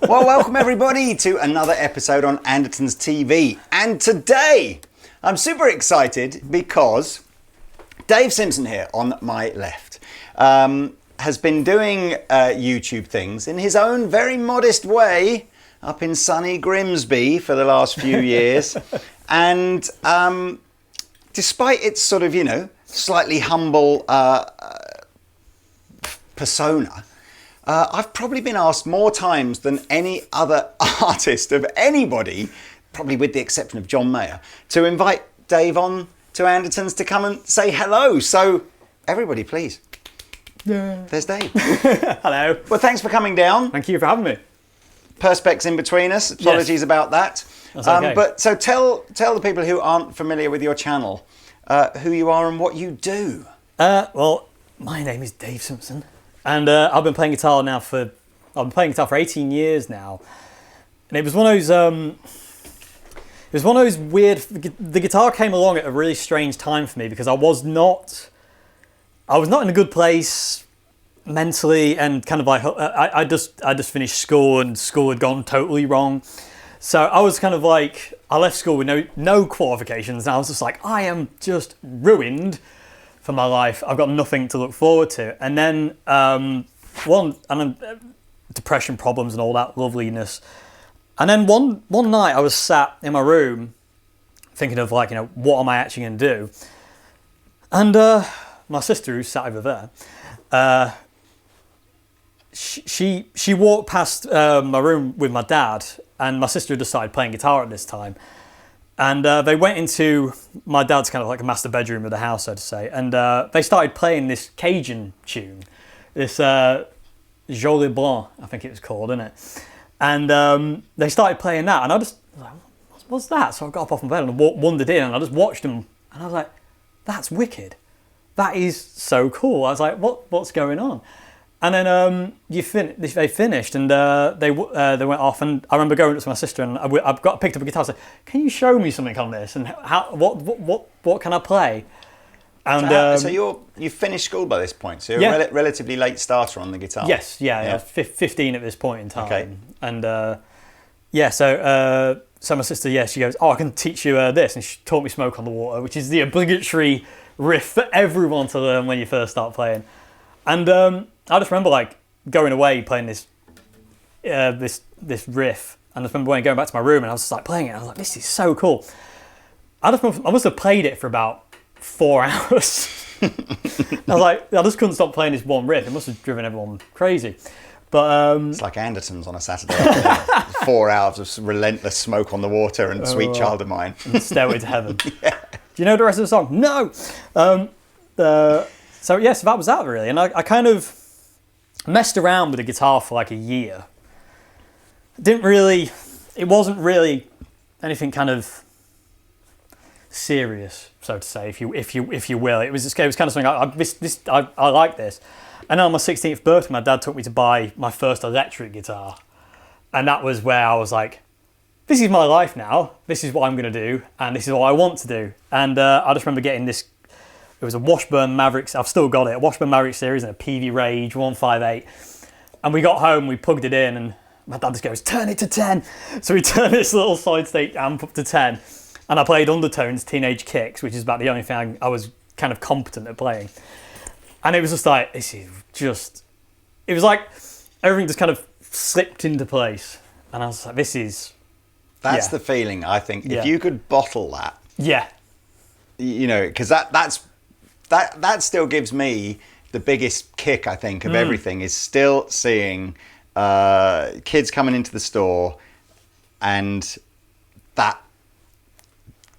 Well, welcome everybody to another episode on Andertons TV. And today, I'm super excited because Dave Simpson here on my left has been doing YouTube things in his own very modest way up in sunny Grimsby for the last few years. And despite its sort of, you know, slightly humble persona, I've probably been asked more times than any other artist of anybody, probably with the exception of John Mayer, to invite Dave on to Andertons to come and say hello. So, everybody, please. Yeah. There's Dave. Hello. Well, thanks for coming down. Thank you for having me. Perspex in between us. Apologies about that. That's okay. But so tell the people who aren't familiar with your channel who you are and what you do. Well, my name is Dave Simpson. And I've been playing guitar now for 18 years now, and it was one of those weird. The guitar came along at a really strange time for me because I was not in a good place mentally, and kind of like I just finished school and school had gone totally wrong, so I was kind of like I left school with no qualifications, and I was just like I am just ruined for my life. I've got nothing to look forward to. And then depression problems and all that loveliness. And then one night I was sat in my room thinking of like, you know, what am I actually going to do? And my sister, who's sat over there, she walked past my room with my dad, and my sister just started playing guitar at this time. And they went into my dad's kind of like a master bedroom of the house, so to say, and they started playing this Cajun tune, this Jolie Blanc, I think it was called, isn't it? And they started playing that, and I just was like, what's that? So I got up off my bed and wandered in, and I just watched them, and I was like, that's wicked. That is so cool. I was like, what's going on? And then they finished, and they went off, and I remember going up to my sister, and I picked up a guitar. I said, "Can you show me something on this? And what can I play?" And so you finished school by this point, so you're a relatively late starter on the guitar. Yes, I was 15 at this point in time. Okay. And so my sister, she goes, "Oh, I can teach you this," and she taught me "Smoke on the Water," which is the obligatory riff for everyone to learn when you first start playing. And I just remember like going away playing this riff, and I just remember going back to my room and I was just like playing it. And I was like, this is so cool. I must have played it for about 4 hours. I was like, I just couldn't stop playing this one riff. It must have driven everyone crazy. But it's like Andertons on a Saturday afternoon. 4 hours of relentless Smoke on the Water and Sweet Child of Mine. And Stairway to Heaven. Yeah. Do you know the rest of the song? No. So that was that really, and I kind of messed around with the guitar for like a year. It wasn't really anything kind of serious, so to say, if you will. It was kind of something I like this. And on my 16th birthday, my dad took me to buy my first electric guitar, and that was where I was like, this is my life now. This is what I'm going to do, and this is what I want to do. And I just remember getting this. It was a Washburn Mavericks. I've still got it. A Washburn Mavericks series and a PV Rage 158. And we got home, we plugged it in, and my dad just goes, "Turn it to 10." So we turned this little solid state amp up to 10, and I played Undertones Teenage Kicks, which is about the only thing I was kind of competent at playing. And it was just like, this is just. It was like everything just kind of slipped into place, and I was like, this is. That's the feeling, I think. If you could bottle that. Yeah. You know, because that still gives me the biggest kick, I think, of everything, is still seeing kids coming into the store and that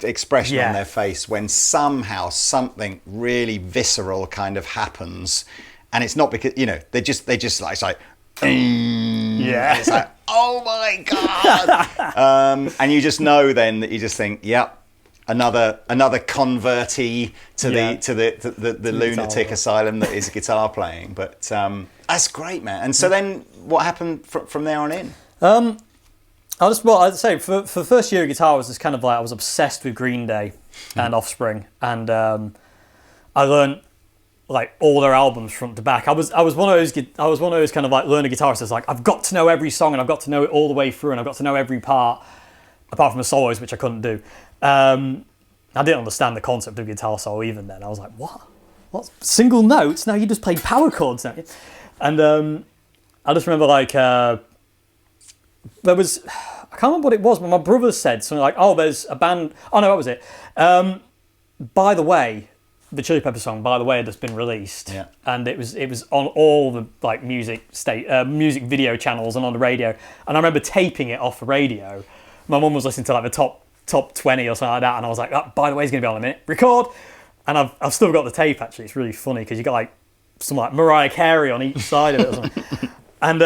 expression on their face when somehow something really visceral kind of happens, and it's not because, you know, they just like, it's like, yeah, it's like, oh my god, and you just know then that you just think, yep. Another convertee to the lunatic asylum that is guitar playing. But that's great, man. And so then, what happened from there on in? I'd say for the first year of guitar, I was just kind of like, I was obsessed with Green Day and Offspring, and I learned like all their albums front to back. I was one of those kind of like learner guitarists that's like, I've got to know every song and I've got to know it all the way through and I've got to know every part, apart from the solos, which I couldn't do. I didn't understand the concept of guitar solo even then. I was like, what? Single notes? No, you just played power chords, don't you? And I just remember like, there was, I can't remember what it was, but my brother said something like, oh, there's a band, oh no, that was it. By the way, the Chili Peppers song, By the Way, had just been released. Yeah. And it was on all the like music video channels and on the radio. And I remember taping it off the radio. My mum was listening to like the top 20 or something like that, and I was like, oh, By the Way, it's going to be on in a minute. Record! And I've still got the tape, actually. It's really funny, because you got like some like Mariah Carey on each side of it or something. And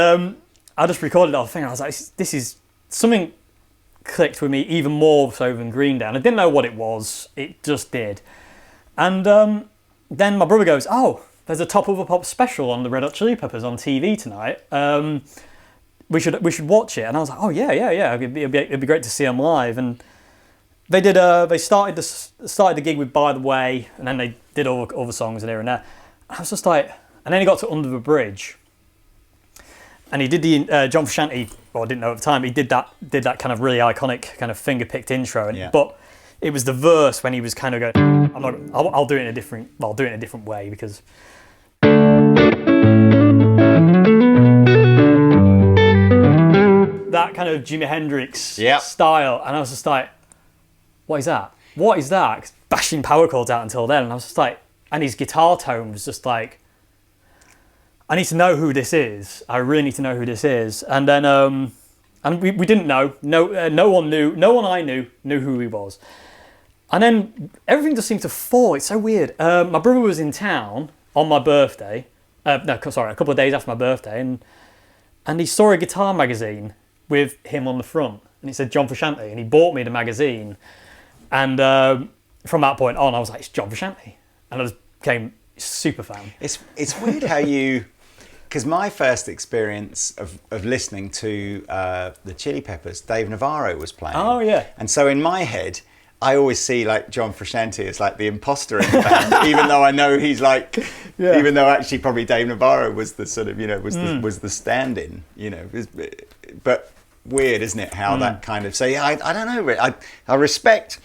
I just recorded the whole thing. I was like, this is... Something clicked with me even more so than Green Day. And I didn't know what it was. It just did. And then my brother goes, oh, there's a Top of the Pop special on the Red Hot Chili Peppers on TV tonight. We should watch it. And I was like, oh yeah. It'd be great to see them live. And they did. They started the gig with By the Way, and then they did all the songs and here and there. And I was just like, and then he got to Under the Bridge, and he did the John Frusciante. Well, I didn't know at the time. He did that kind of really iconic kind of finger picked intro. But it was the verse when he was kind of going, I'll do it in a different way, because. That kind of Jimi Hendrix style, and I was just like, what is that? What is that? Bashing power chords out until then, and I was just like, and his guitar tone was just like, I need to know who this is. I really need to know who this is. And then, and we didn't know. No one knew. No one I knew who he was. And then everything just seemed to fall. It's so weird. My brother was in town on my birthday. A couple of days after my birthday, and he saw a guitar magazine with him on the front, and it said John Frusciante, and he bought me the magazine. And from that point on, I was like, it's John Frusciante, and I just became a super fan. It's weird how you, because my first experience of listening to the Chili Peppers, Dave Navarro was playing. Oh yeah. And so in my head, I always see like John Frusciante as like the imposter in the band, even though I know he's like, even though actually probably Dave Navarro was the sort of, was the stand-in, but weird, isn't it? How that kind of, so yeah, I don't know. I respect,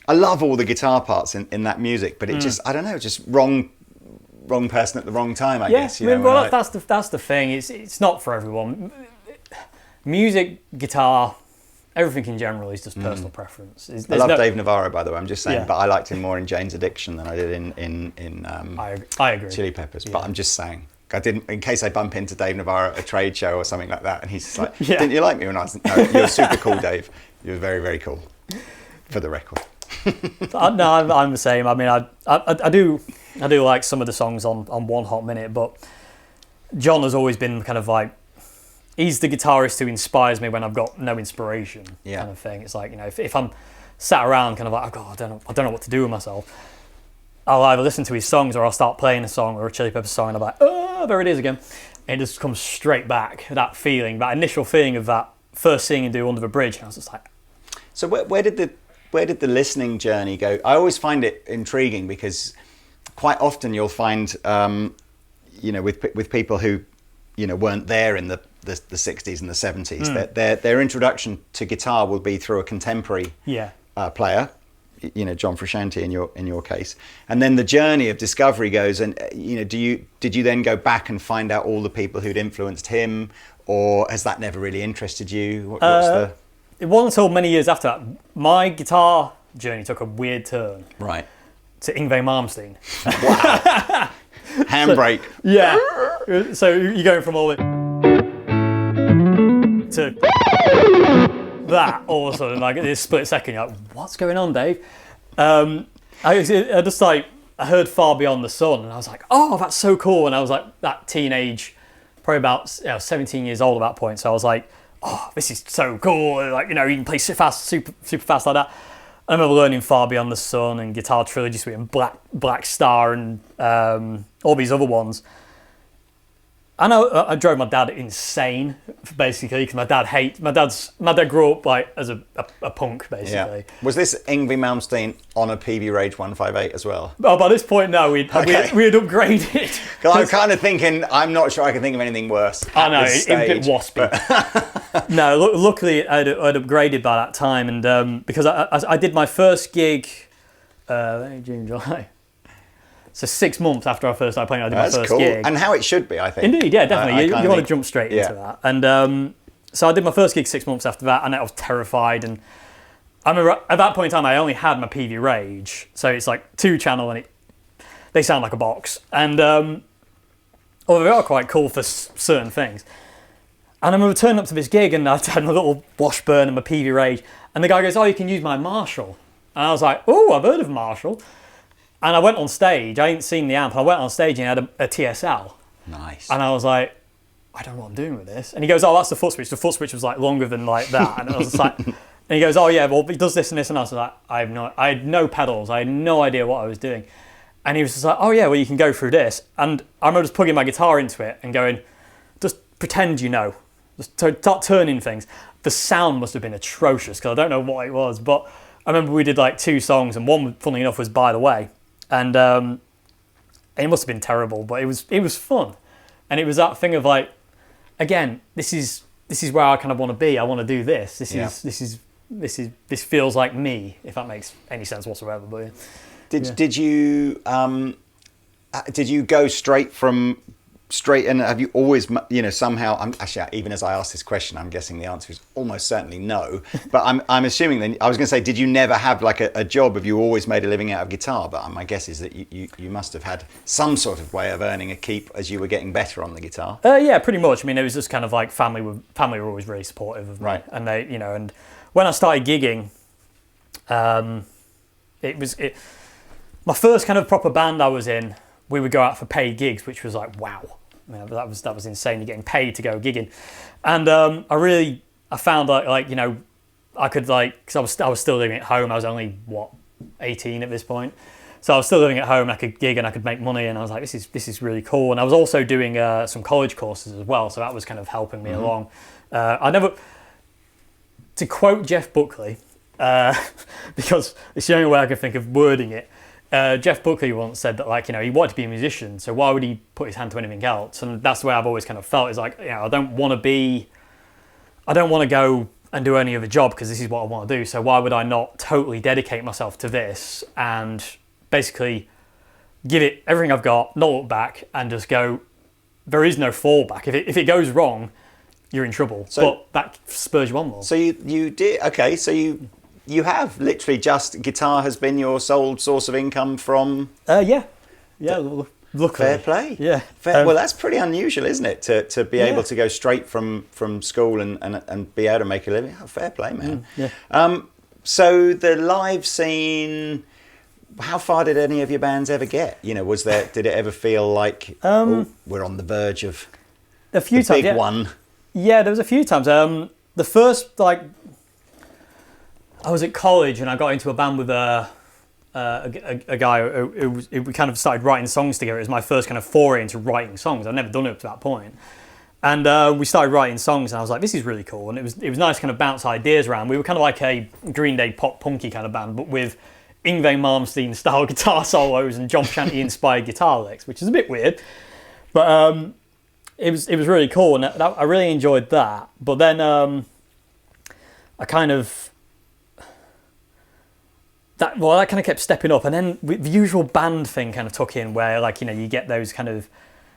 I love all the guitar parts in that music, but it just, I don't know, just wrong person at the wrong time, I guess. Well, that's the thing. It's not for everyone. Music, guitar, everything in general is just personal preference. I love Dave Navarro, by the way. I'm just saying, but I liked him more in Jane's Addiction than I did in I agree. Chili Peppers. But I'm just saying, I didn't, in case I bump into Dave Navarro at a trade show or something like that, and he's just like, didn't you like me when I was? No, you're super cool, Dave. You're very, very cool. For the record. No, I'm the same. I mean, I do like some of the songs on One Hot Minute, but John has always been kind of like, he's the guitarist who inspires me when I've got no inspiration, kind of thing. It's like, if I'm sat around kind of like, oh God, I don't know what to do with myself, I'll either listen to his songs or I'll start playing a song or a Chili Peppers song and I'm like, oh, there it is again. And it just comes straight back, that feeling, that initial feeling of that first seeing him do Under the Bridge. And I was just like, So where did the listening journey go? I always find it intriguing because quite often you'll find, with people who, weren't there in the 60s and the 70s, their introduction to guitar will be through a contemporary player, John Frusciante in your case, and then the journey of discovery goes. And did you then go back and find out all the people who'd influenced him, or has that never really interested you? It wasn't until many years after that my guitar journey took a weird turn. Right. To Yngwie Malmsteen. Wow. Handbrake. So you're going from all it to that all of a sudden, like this split second, you're like, what's going on, Dave? I just like, I heard Far Beyond the Sun and I was like, oh, that's so cool. And I was like that teenage, probably about 17 years old at that point. So I was like, oh, this is so cool. Like, you can play super fast like that. I remember learning Far Beyond the Sun and Guitar Trilogy Suite and Black Star and all these other ones. And I drove my dad insane, basically, because my dad grew up like as a punk, basically. Yeah. Was this Yngwie Malmsteen on a PV Rage 158 as well? Oh, by this point, no, we had upgraded. Because I'm kind of thinking, I'm not sure I can think of anything worse. I know, it's a bit waspy. No, luckily I'd upgraded by that time, and because I did my first gig, June, July. So 6 months after I first started playing, I did my first gig. And how it should be, I think. Indeed, yeah, definitely. You want to jump straight into that. And so I did my first gig 6 months after that, and I was terrified. And I remember at that point in time, I only had my PV Rage. So it's like 2-channel, and they sound like a box. And although they are quite cool for certain things. And I remember turning up to this gig, and I had my little Washburn and my PV Rage. And the guy goes, oh, you can use my Marshall. And I was like, oh, I've heard of Marshall. And I went on stage, I hadn't seen the amp, I went on stage and had a TSL. Nice. And I was like, I don't know what I'm doing with this. And he goes, oh, that's the foot switch. The foot switch was like longer than like that. And I was like, and he goes, oh yeah, well, it does this and this. And I was like, I had no pedals. I had no idea what I was doing. And he was just like, oh yeah, well, you can go through this. And I remember just plugging my guitar into it and going, just pretend you know. Just start turning things. The sound must have been atrocious because I don't know what it was. But I remember we did like 2 songs, and one, funnily enough, was By the Way. And it must have been terrible, but it was fun. And it was that thing of like, again, this is where I kind of want to be. I want to do this. This feels like me, if that makes any sense whatsoever. But did you go straight in? Have you always, somehow? Actually, even as I ask this question, I'm guessing the answer is almost certainly no. But I'm assuming then. I was going to say, did you never have like a job? Have you always made a living out of guitar? But my guess is that you must have had some sort of way of earning a keep as you were getting better on the guitar. Yeah, pretty much. I mean, it was just kind of like family were always really supportive of me, right? And they, and when I started gigging, my first kind of proper band I was in. We would go out for paid gigs, which was like, wow. That was insane. You're getting paid to go gigging. And I found like I could because I was still living at home. I was only 18 at this point. So I was still living at home. I could gig and I could make money. And I was like, this is really cool. And I was also doing some college courses as well. So that was kind of helping me along. To quote Jeff Buckley, because it's the only way I could think of wording it. Jeff Buckley once said that he wanted to be a musician, so why would he put his hand to anything else? And that's the way I've always kind of felt, is like, I don't want to go and do any other job because this is what I want to do, so why would I not totally dedicate myself to this and basically give it everything I've got, not look back, and just go, there is no fallback. If it goes wrong, you're in trouble, but that spurs you on more. So you did, okay, so you have literally just guitar has been your sole source of income from... Yeah, luckily. Fair play. Yeah. Well, that's pretty unusual, isn't it? To be able to go straight from school and be able to make a living. Oh, fair play, man. Yeah. So the live scene, how far did any of your bands ever get? Did it ever feel like we're on the verge of a few times, big one? Yeah, there was a few times. The first, I was at college and I got into a band with a guy who we kind of started writing songs together. It was my first kind of foray into writing songs. I'd never done it up to that point. And we started writing songs, and I was like, this is really cool. And it was nice to kind of bounce ideas around. We were kind of like a Green Day pop punky kind of band, but with Yngwie Malmsteen style guitar solos and John Frusciante inspired guitar licks, which is a bit weird. But it was really cool, and I really enjoyed that. But then I kind of... That kind of kept stepping up, and then the usual band thing kind of took in, where like, you know, you get those kind of,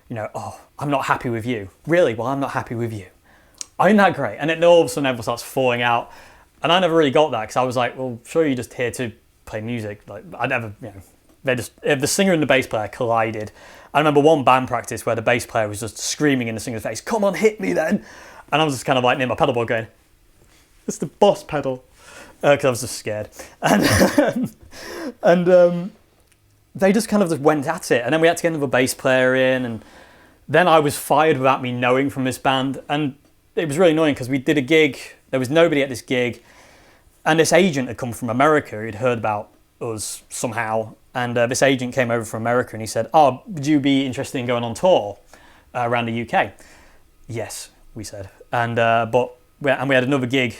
you know, oh, I'm not happy with you. Really? Well, I'm not happy with you. Isn't that great? And then all of a sudden everyone starts falling out, and I never really got that, because I was like, well, sure, you're just here to play music. Like, I never, you know, the singer and the bass player collided. I remember one band practice where the bass player was just screaming in the singer's face, "Come on, hit me then!" And I was just kind of like near my pedal board going, "It's the boss pedal." Because I was just scared, and they just kind of just went at it, and then we had to get another bass player in, and then I was fired without me knowing from this band, and it was really annoying because we did a gig, there was nobody at this gig, and this agent had come from America, he'd heard about us somehow, and this agent came over from America, and he said, "Oh, would you be interested in going on tour around the UK?" Yes, we said, and we had another gig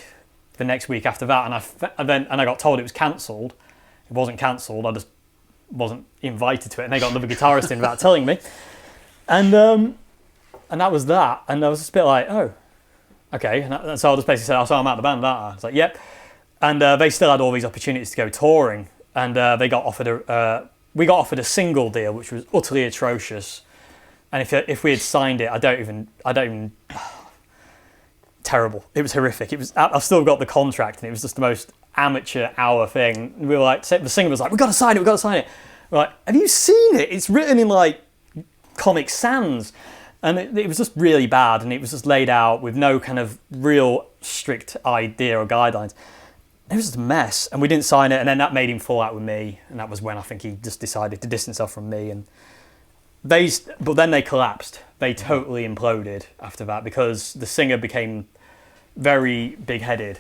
the next week after that, and I got told it was cancelled. It wasn't cancelled, I just wasn't invited to it, and they got another guitarist in without telling me. And that was that, and I was just a bit like, oh, okay. And so I just basically said, "Oh, so I'm out of the band, aren't I?" I was like, yep. And they still had all these opportunities to go touring, and we got offered a single deal, which was utterly atrocious. And if we had signed it, I don't even terrible. It was horrific. I've still got the contract, and it was just the most amateur hour thing. We were like, the singer was like, "We've got to sign it, we've got to sign it." We're like, "Have you seen it? It's written in like Comic Sans." And it was just really bad, and it was just laid out with no kind of real strict idea or guidelines. It was just a mess, and we didn't sign it, and then that made him fall out with me, and that was when I think he just decided to distance himself from me. And but then they collapsed. They totally imploded after that, because the singer became very big-headed,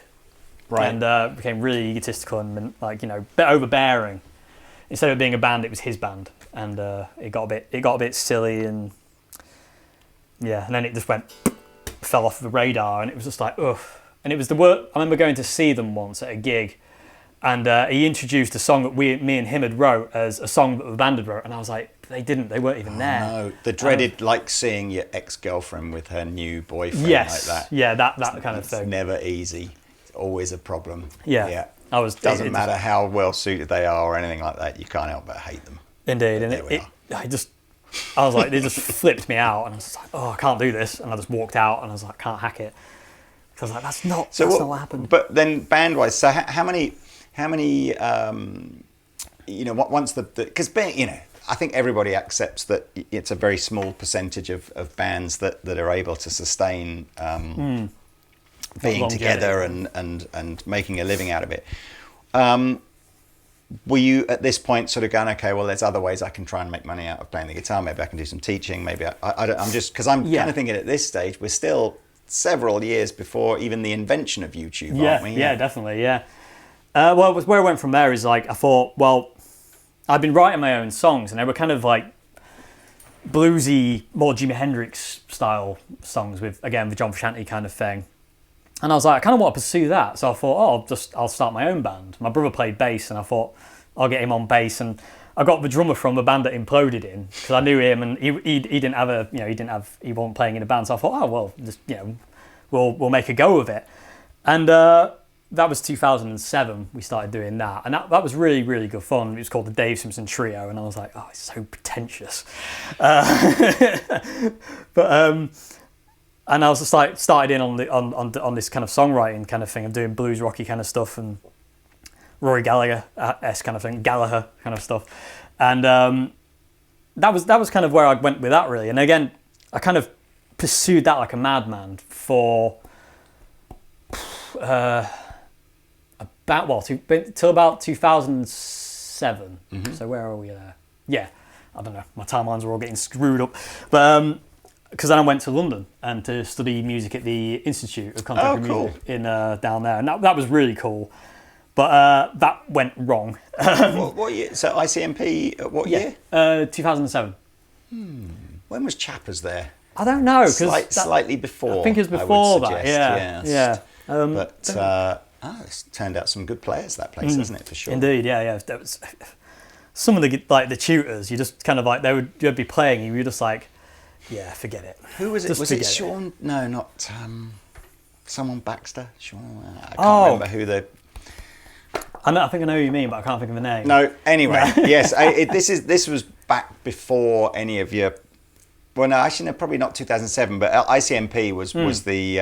right, and became really egotistical and, like, you know, a bit overbearing. Instead of it being a band, it was his band, and it got a bit silly, and yeah, and then it just fell off the radar, and it was just like, ugh. And it was the work. I remember going to see them once at a gig, and he introduced a song that me and him had wrote as a song that the band had wrote, and I was like, they weren't even there. No, the dreaded, like seeing your ex-girlfriend with her new boyfriend, yes, like that. Yeah, that kind of thing. It's never easy. It's always a problem. Yeah. Doesn't matter how well suited they are or anything like that. You can't help but hate them. Indeed, and I was like, they just flipped me out, and I was just like, oh, I can't do this, and I just walked out, and I was like, can't hack it. So I was like, that's not what happened. But then band-wise, so how many? You know, once because you know, I think everybody accepts that it's a very small percentage of bands that are able to sustain being together and making a living out of it. Were you at this point sort of going, okay, well, there's other ways I can try and make money out of playing the guitar. Maybe I can do some teaching. Maybe I'm just, because I'm kind of thinking at this stage, we're still several years before even the invention of YouTube, aren't we? Yeah, definitely, yeah. Well, where I went from there is, like, I thought, well, I'd been writing my own songs, and they were kind of like bluesy, more Jimi Hendrix style songs with, again, the John Frusciante kind of thing. And I was like, I kind of want to pursue that. So I thought, I'll start my own band. My brother played bass, and I thought, I'll get him on bass. And I got the drummer from the band that imploded in, because I knew him, and he didn't have he wasn't playing in a band. So I thought, oh, well, just, you know, we'll make a go of it. And that was 2007. We started doing that, and that was really, really good fun. It was called the Dave Simpson Trio, and I was like, oh, it's so pretentious. And I was just like started in on this kind of songwriting kind of thing of doing blues rocky kind of stuff and Rory Gallagher-esque kind of thing, Gallagher kind of stuff, and that was kind of where I went with that, really. And again, I kind of pursued that like a madman for till about 2007. Mm-hmm. So where are we there? Yeah, I don't know. My timelines are all getting screwed up, but because then I went to London and to study music at the Institute of Contemporary Music in down there, and that was really cool. But that went wrong. What year? So ICMP, what year? 2007. When was Chappers there? I don't know, because slightly before. I think it was before that. Suggest, Yeah. It's turned out some good players, that place, hasn't it, for sure? Indeed, yeah. There was some of the tutors. You just kind of like you'd be playing, and you were just like, yeah, forget it. Who was it? Just was it forget Sean? No, not someone Baxter. Sean. I can't remember who the. I think I know who you mean, but I can't think of the name. No. Anyway, yes. This was back before any of your. Well, no, actually, no, probably not 2007, but ICMP was the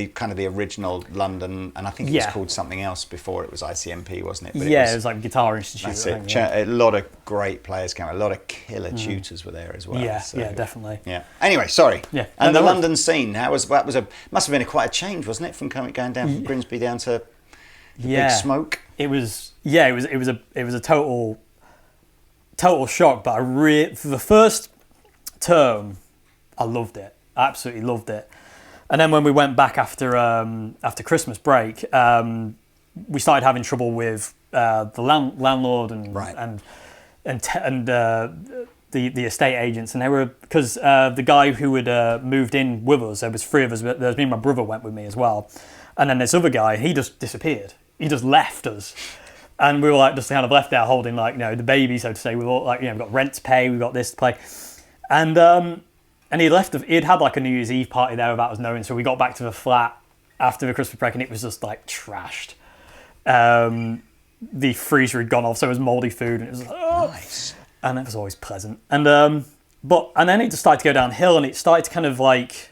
kind of the original London, and I think it was called something else before it was ICMP, wasn't it? But it was like Guitar Institute. That's it. A lot of great players came out. A lot of killer tutors were there as well. Yeah, definitely. Yeah. Anyway, sorry. Yeah. And the London scene, must have been quite a change, wasn't it, from going down from Grimsby down to the Big Smoke? It was a total shock, but for the first term, I loved it. I absolutely loved it. And then when we went back after Christmas break, we started having trouble with the landlord and the estate agents, and they were, because the guy who had moved in with us, there was three of us. There was me and my brother went with me as well, and then this other guy, he just disappeared. He just left us. And we were like just kind of left there holding the baby, so to say. We've all we've got rent to pay, we've got this to play. And he left. He'd had like a New Year's Eve party there without us knowing. So we got back to the flat after the Christmas break, and it was just like trashed. The freezer had gone off, so it was mouldy food, and it was nice. And it was always pleasant. And then it just started to go downhill, and it started to kind of like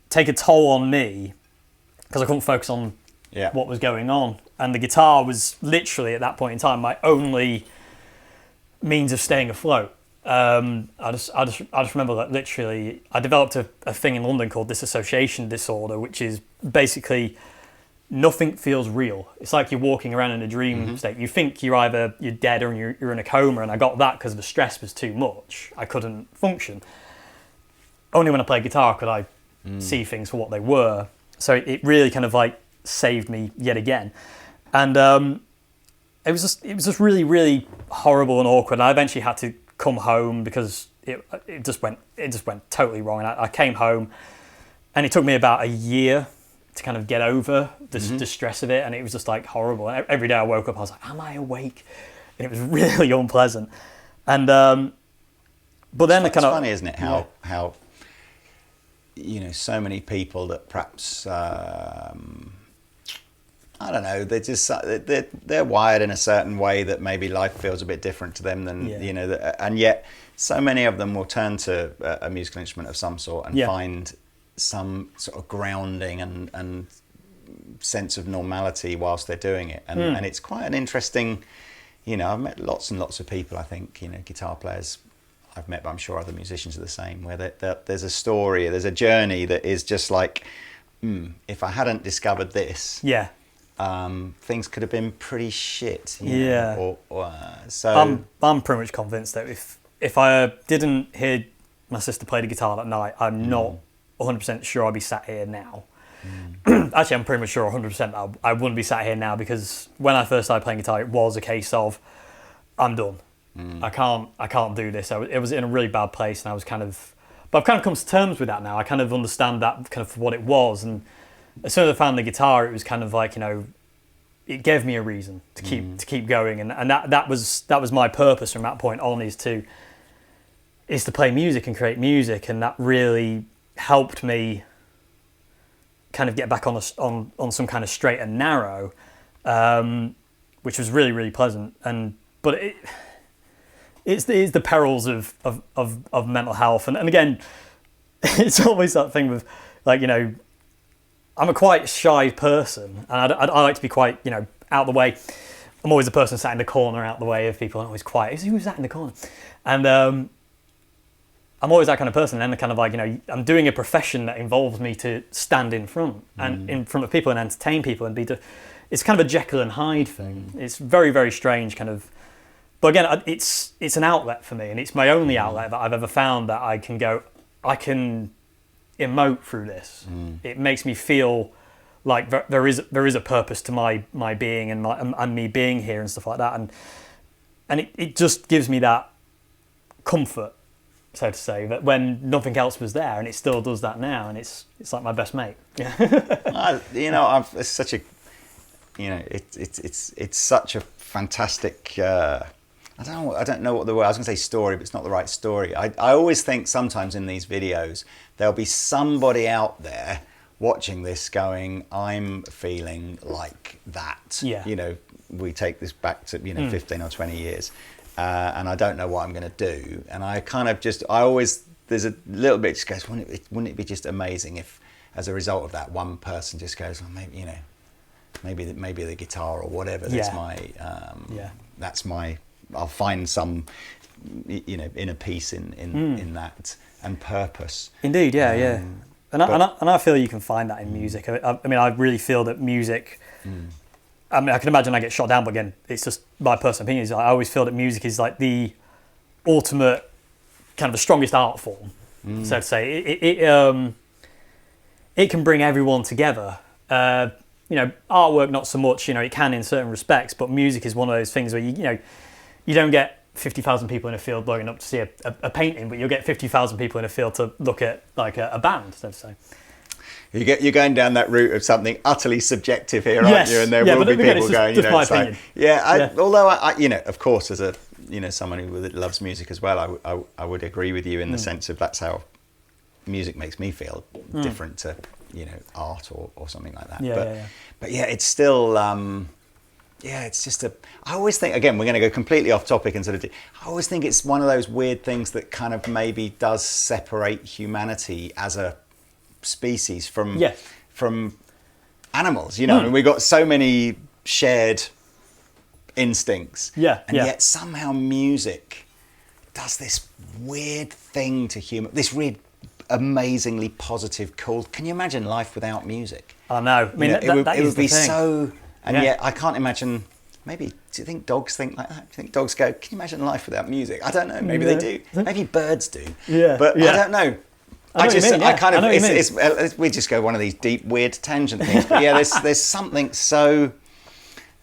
take a toll on me because I couldn't focus on what was going on. And the guitar was literally at that point in time my only means of staying afloat. I just remember that literally I developed a thing in London called disassociation disorder, which is basically nothing feels real. It's like you're walking around in a dream state. You think you're dead or you're in a coma, and I got that because the stress was too much. I couldn't function. Only when I played guitar could I see things for what they were. So it really kind of like saved me yet again. And it was just really, really horrible and awkward. I eventually had to come home because it just went totally wrong. And I came home, and it took me about a year to kind of get over the stress of it, and it was just like horrible. And every day I woke up, I was like, "Am I awake?" And it was really unpleasant. And but then it's funny, isn't it? How so many people that perhaps I don't know, they're wired in a certain way that maybe life feels a bit different to them than and yet so many of them will turn to a musical instrument of some sort and find some sort of grounding and sense of normality whilst they're doing it, and it's quite an interesting. I've met lots and lots of people. I think guitar players I've met, but I'm sure other musicians are the same. Where there's a story, there's a journey that is just like, if I hadn't discovered this, things could have been pretty shit. So I'm pretty much convinced that if I didn't hear my sister play the guitar that night, I'm not 100% sure I'd be sat here now. Actually, I'm pretty much sure 100% I wouldn't be sat here now, because when I first started playing guitar, it was a case of I'm done. I can't do this. It was in a really bad place, and but I've kind of come to terms with that now. I kind of understand that kind of for what it was, and as soon as I found the guitar, it was kind of like it gave me a reason to keep going, and that was my purpose from that point on, is to play music and create music, and that really helped me kind of get back on some kind of straight and narrow, which was really, really pleasant. But it's the perils of mental health, and again, it's always that thing with I'm a quite shy person, and I like to be quite out of the way. I'm always the person sat in the corner, out the way of people. I'm always quiet. Who's that in the corner? And I'm always that kind of person. And then kind of I'm doing a profession that involves me to stand in front and in front of people and entertain people and it's kind of a Jekyll and Hyde thing. It's very, very strange kind of. But again, it's an outlet for me, and it's my only outlet that I've ever found that I can emote through this. It makes me feel like there is a purpose to my being and me being here and stuff like that, and it just gives me that comfort. so to say, that when nothing else was there, and it still does that now, and it's like my best mate. Yeah. It's such a, it's such a fantastic. I don't know what the word. I was going to say story, but it's not the right story. I always think sometimes in these videos there'll be somebody out there watching this going, I'm feeling like that. Yeah. We take this back to 15 or 20 years, and I don't know what I'm going to do, and I kind of just there's a little bit just goes, wouldn't it be just amazing if as a result of that one person just goes, well, maybe the guitar or whatever that's my I'll find some inner peace in that and purpose. Indeed, yeah. And I feel you can find that in music. I mean, I really feel that music. I mean, I can imagine I get shot down, but again, it's just my personal opinion. I always feel that music is like the ultimate, kind of the strongest art form, so to say. It can bring everyone together. Artwork not so much. It can in certain respects, but music is one of those things where you don't get 50,000 people in a field blowing up to see a painting, but you'll get 50,000 people in a field to look at like a band, so to say. You're going down that route of something utterly subjective here, aren't you? And there will be people going, although I, of course, as a, someone who loves music as well, I would agree with you in the sense of that's how music makes me feel different to, art or something like that. But it's still, it's just I always think, again, we're going to go completely off topic and I always think it's one of those weird things that kind of maybe does separate humanity as a species from animals, and we've got so many shared instincts, yet somehow music does this weird thing to human, this weird, amazingly positive, cool. Can you imagine life without music? I know. I mean, it would be so. And yet I can't imagine. Maybe, do you think dogs think like that? Do you think dogs go, can you imagine life without music? I don't know. Maybe they do. Maybe birds do. But I don't know. We just go one of these deep, weird tangent things. But there's something so.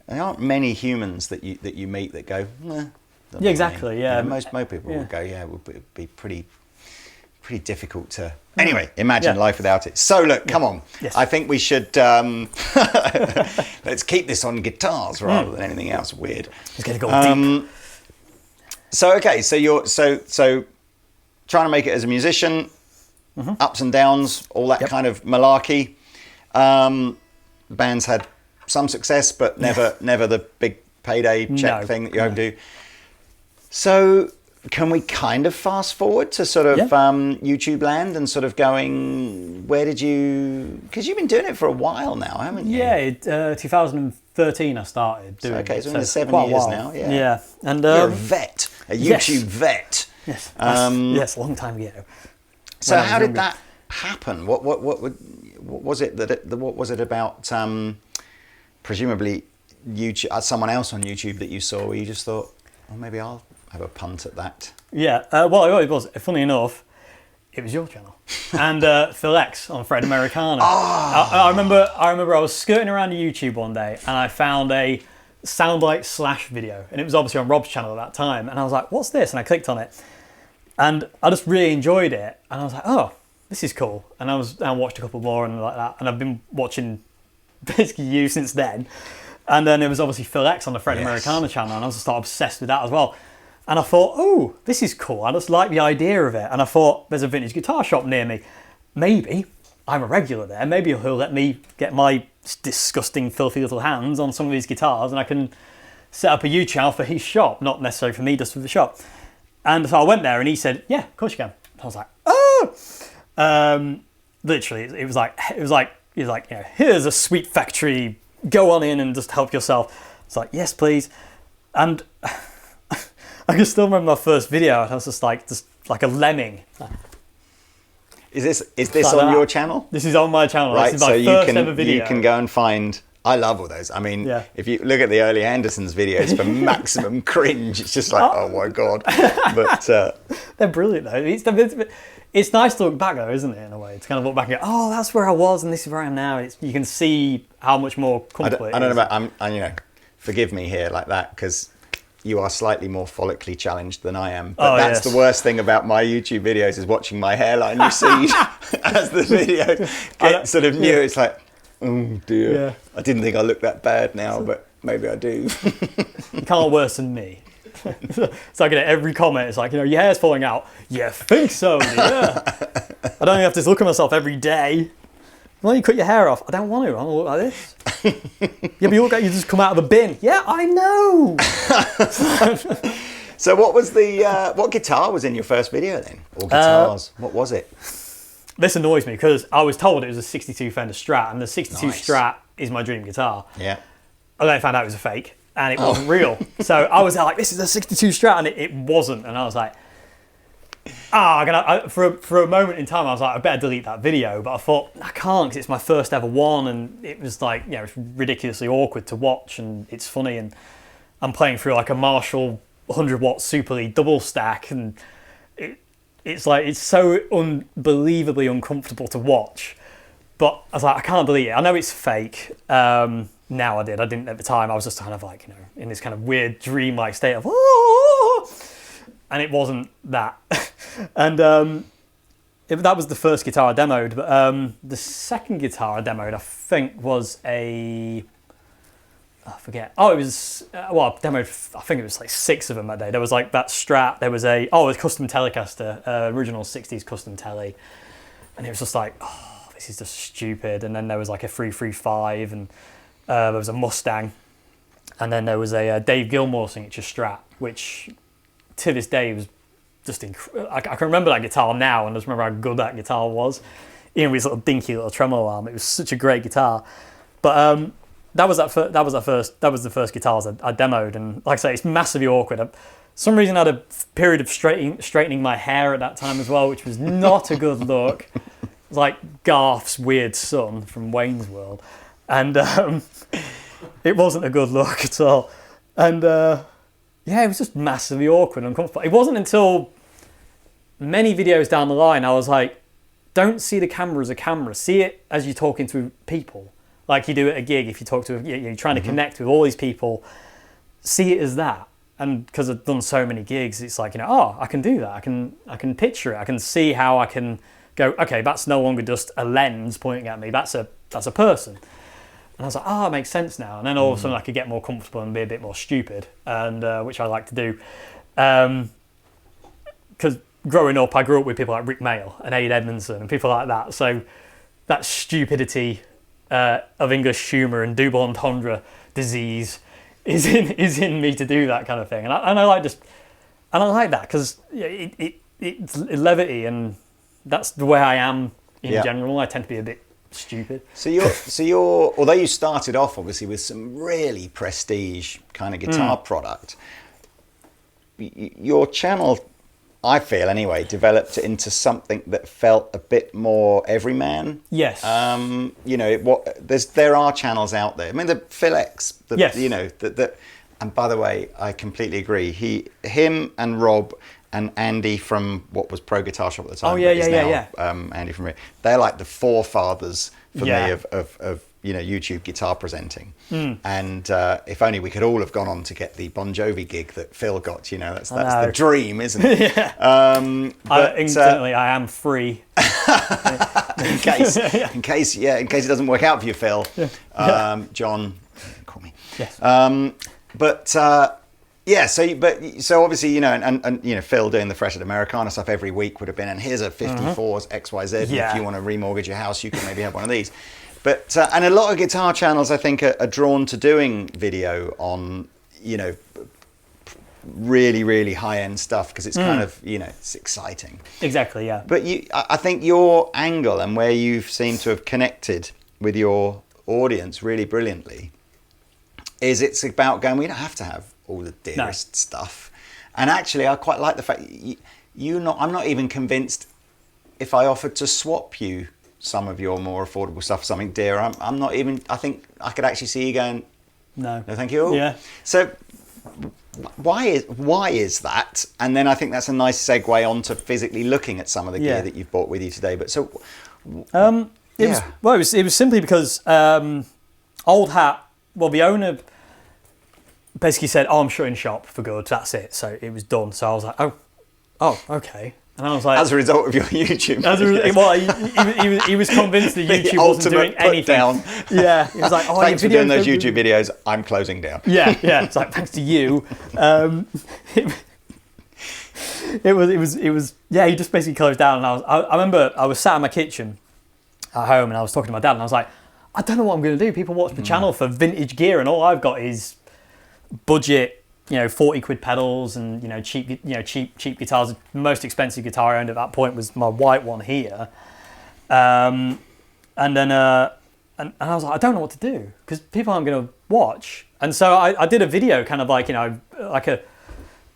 There aren't many humans that you meet that go. Exactly. Yeah. Most people would go. Yeah, it would be pretty difficult to. Anyway, imagine life without it. So look, come on. Yes. I think we should let's keep this on guitars rather than anything else weird. It's going to go deep. So okay, so you're so trying to make it as a musician. Ups and downs, all that kind of malarkey. Bands had some success, but never the big payday check thing that you hope to do. So can we kind of fast forward to sort of YouTube land and sort of going, where did you... Because you've been doing it for a while now, haven't you? Yeah, 2013 I started doing it. So it's 7 years now. Yeah. And, you're a vet, a YouTube vet. Yes, yes, a long time ago. So how did that happen? What was it what was it about? Presumably, YouTube, someone else on YouTube that you saw, where you just thought, oh, maybe I'll have a punt at that. Yeah. Well, it was. Funny enough, it was your channel and Phil X on Fred Americana. I remember I was skirting around YouTube one day and I found a Soundlight Slash video, and it was obviously on Rob's channel at that time. And I was like, "What's this?" And I clicked on it. And I just really enjoyed it, and I was like, "Oh, this is cool." And I watched a couple more and like that, and I've been watching basically you since then. And then it was obviously Phil X on the Fred Americana channel, and I was just obsessed with that as well. And I thought, "Oh, this is cool." I just like the idea of it, and I thought, "There's a vintage guitar shop near me. Maybe I'm a regular there. Maybe he'll let me get my disgusting, filthy little hands on some of these guitars, and I can set up a YouTube channel for his shop, not necessarily for me, just for the shop." And so I went there and he said, "Yeah, of course you can." I was like, "Oh!" Literally, it was like, "Here's a sweet factory. Go on in and just help yourself." It's like, "Yes, please." And I can still remember my first video. I was just like a lemming. Is this on your channel? This is on my channel. Right, this is my first ever video. You can go and find. I love all those. I mean, if you look at the early Andertons videos for maximum cringe, it's just like, oh my god. But they're brilliant though. It's nice to look back though, isn't it? In a way, to kind of look back and go, "Oh, that's where I was, and this is where I am now." You can see how much more comfortable. I don't know about. Forgive me here like that, because you are slightly more follically challenged than I am. But that's the worst thing about my YouTube videos is watching my hairline recede as the video gets sort of new. It's like, oh dear, I didn't think I looked that bad now, but maybe I do. You can't worse than me. It's like in every comment, it's like, your hair's falling out. You think so, yeah. I don't even have to look at myself every day. Why don't you cut your hair off? I don't want to. I want to look like this. Yeah, but you look like you just come out of a bin. Yeah, I know. So what was what guitar was in your first video then? Or guitars? What was it? This annoys me because I was told it was a 62 Fender Strat, and the 62 Strat is my dream guitar. Yeah. And then I found out it was a fake. And it wasn't real. So I was like, this is a 62 Strat, and it wasn't. And I was like, for a moment in time, I was like, I better delete that video. But I thought, I can't, because it's my first ever one. And it was like, it's ridiculously awkward to watch, and it's funny. And I'm playing through like a Marshall 100-watt Super Lead double stack. And it's like, it's so unbelievably uncomfortable to watch. But I was like, I can't delete it. I know it's fake. Now I didn't at the time. I was just kind of like, in this kind of weird dreamlike state of, and it wasn't that. And that was the first guitar I demoed. But the second guitar I demoed, I think, was I forget. Oh, it was, I demoed, I think it was like 6 of them that day. There was like that Strat. There was a custom Telecaster, original 60s custom Tele. And it was just like, this is just stupid. And then there was like a 335 and there was a Mustang, and then there was a Dave Gilmour signature Strat, which to this day was just I can remember that guitar now, and I just remember how good that guitar was, even with its little dinky little tremolo arm. It was such a great guitar. But that was the first guitars I demoed, and like I say, it's massively awkward. For some reason, I had a period of straightening my hair at that time as well, which was not a good look. It was like Garth's weird son from Wayne's World. And it wasn't a good look at all. And it was just massively awkward and uncomfortable. It wasn't until many videos down the line I was like, don't see the camera as a camera. See it as you're talking to people. Like you do at a gig, if you talk to, you're trying to connect with all these people. See it as that. And because I've done so many gigs, it's like, I can do that. I can picture it. I can see how I can go, okay, that's no longer just a lens pointing at me. That's a person. And I was like, it makes sense now. And then all of a sudden I could get more comfortable and be a bit more stupid, and which I like to do. Because growing up, I grew up with people like Rick Mail and Aid Edmondson and people like that. So that stupidity of English humour and double entendre disease is in me to do that kind of thing. And I like that because it's levity, and that's the way I am in general. I tend to be a bit stupid. So you're although you started off obviously with some really prestige kind of guitar product, your channel, I feel anyway, developed into something that felt a bit more everyman. Yes. There are channels out there. I mean, the Phil X. Yes. And by the way, I completely agree. Him and Rob and Andy from what was Pro Guitar Shop at the time. Oh yeah. Andy from they're like the forefathers for me of YouTube guitar presenting. And if only we could all have gone on to get the Bon Jovi gig that Phil got. That's the dream, isn't it? Instantly, I am free. in case it doesn't work out for you, Phil. John, call me. Yes. So obviously, and Phil doing the Fresh at Americana stuff every week would have been, and here's a 54's XYZ. And if you want to remortgage your house, you can maybe have one of these. But and a lot of guitar channels, I think, are drawn to doing video on, really, really high end stuff because it's kind of, it's exciting. Exactly, yeah. But I think your angle and where you seem to have connected with your audience really brilliantly is it's about going, we don't have to have all the dearest stuff. And actually, I quite like the fact I'm not even convinced if I offered to swap you some of your more affordable stuff for something dear, I'm not even, I think I could actually see you going, no thank you. Yeah. So why is that? And then I think that's a nice segue onto physically looking at some of the gear that you've brought with you today. But so it was simply because Old Hat, well, the owner basically said, "Oh, I'm shutting shop for good. That's it." So it was done. So I was like, "Oh, okay." And I was like, as a result of your YouTube. Well, he was convinced that YouTube wasn't doing anything. Down. Yeah, he was like, "Oh, thanks for doing those YouTube videos. I'm closing down." Yeah. It's like, thanks to you. It was. Yeah, he just basically closed down. And I remember I was sat in my kitchen at home, and I was talking to my dad, and I was like, I don't know what I'm going to do. People watch the channel for vintage gear, and all I've got is budget, 40 quid pedals and cheap guitars. The most expensive guitar I owned at that point was my white one here, and then and I was like, I don't know what to do because people aren't going to watch. And so I did a video, kind of like like a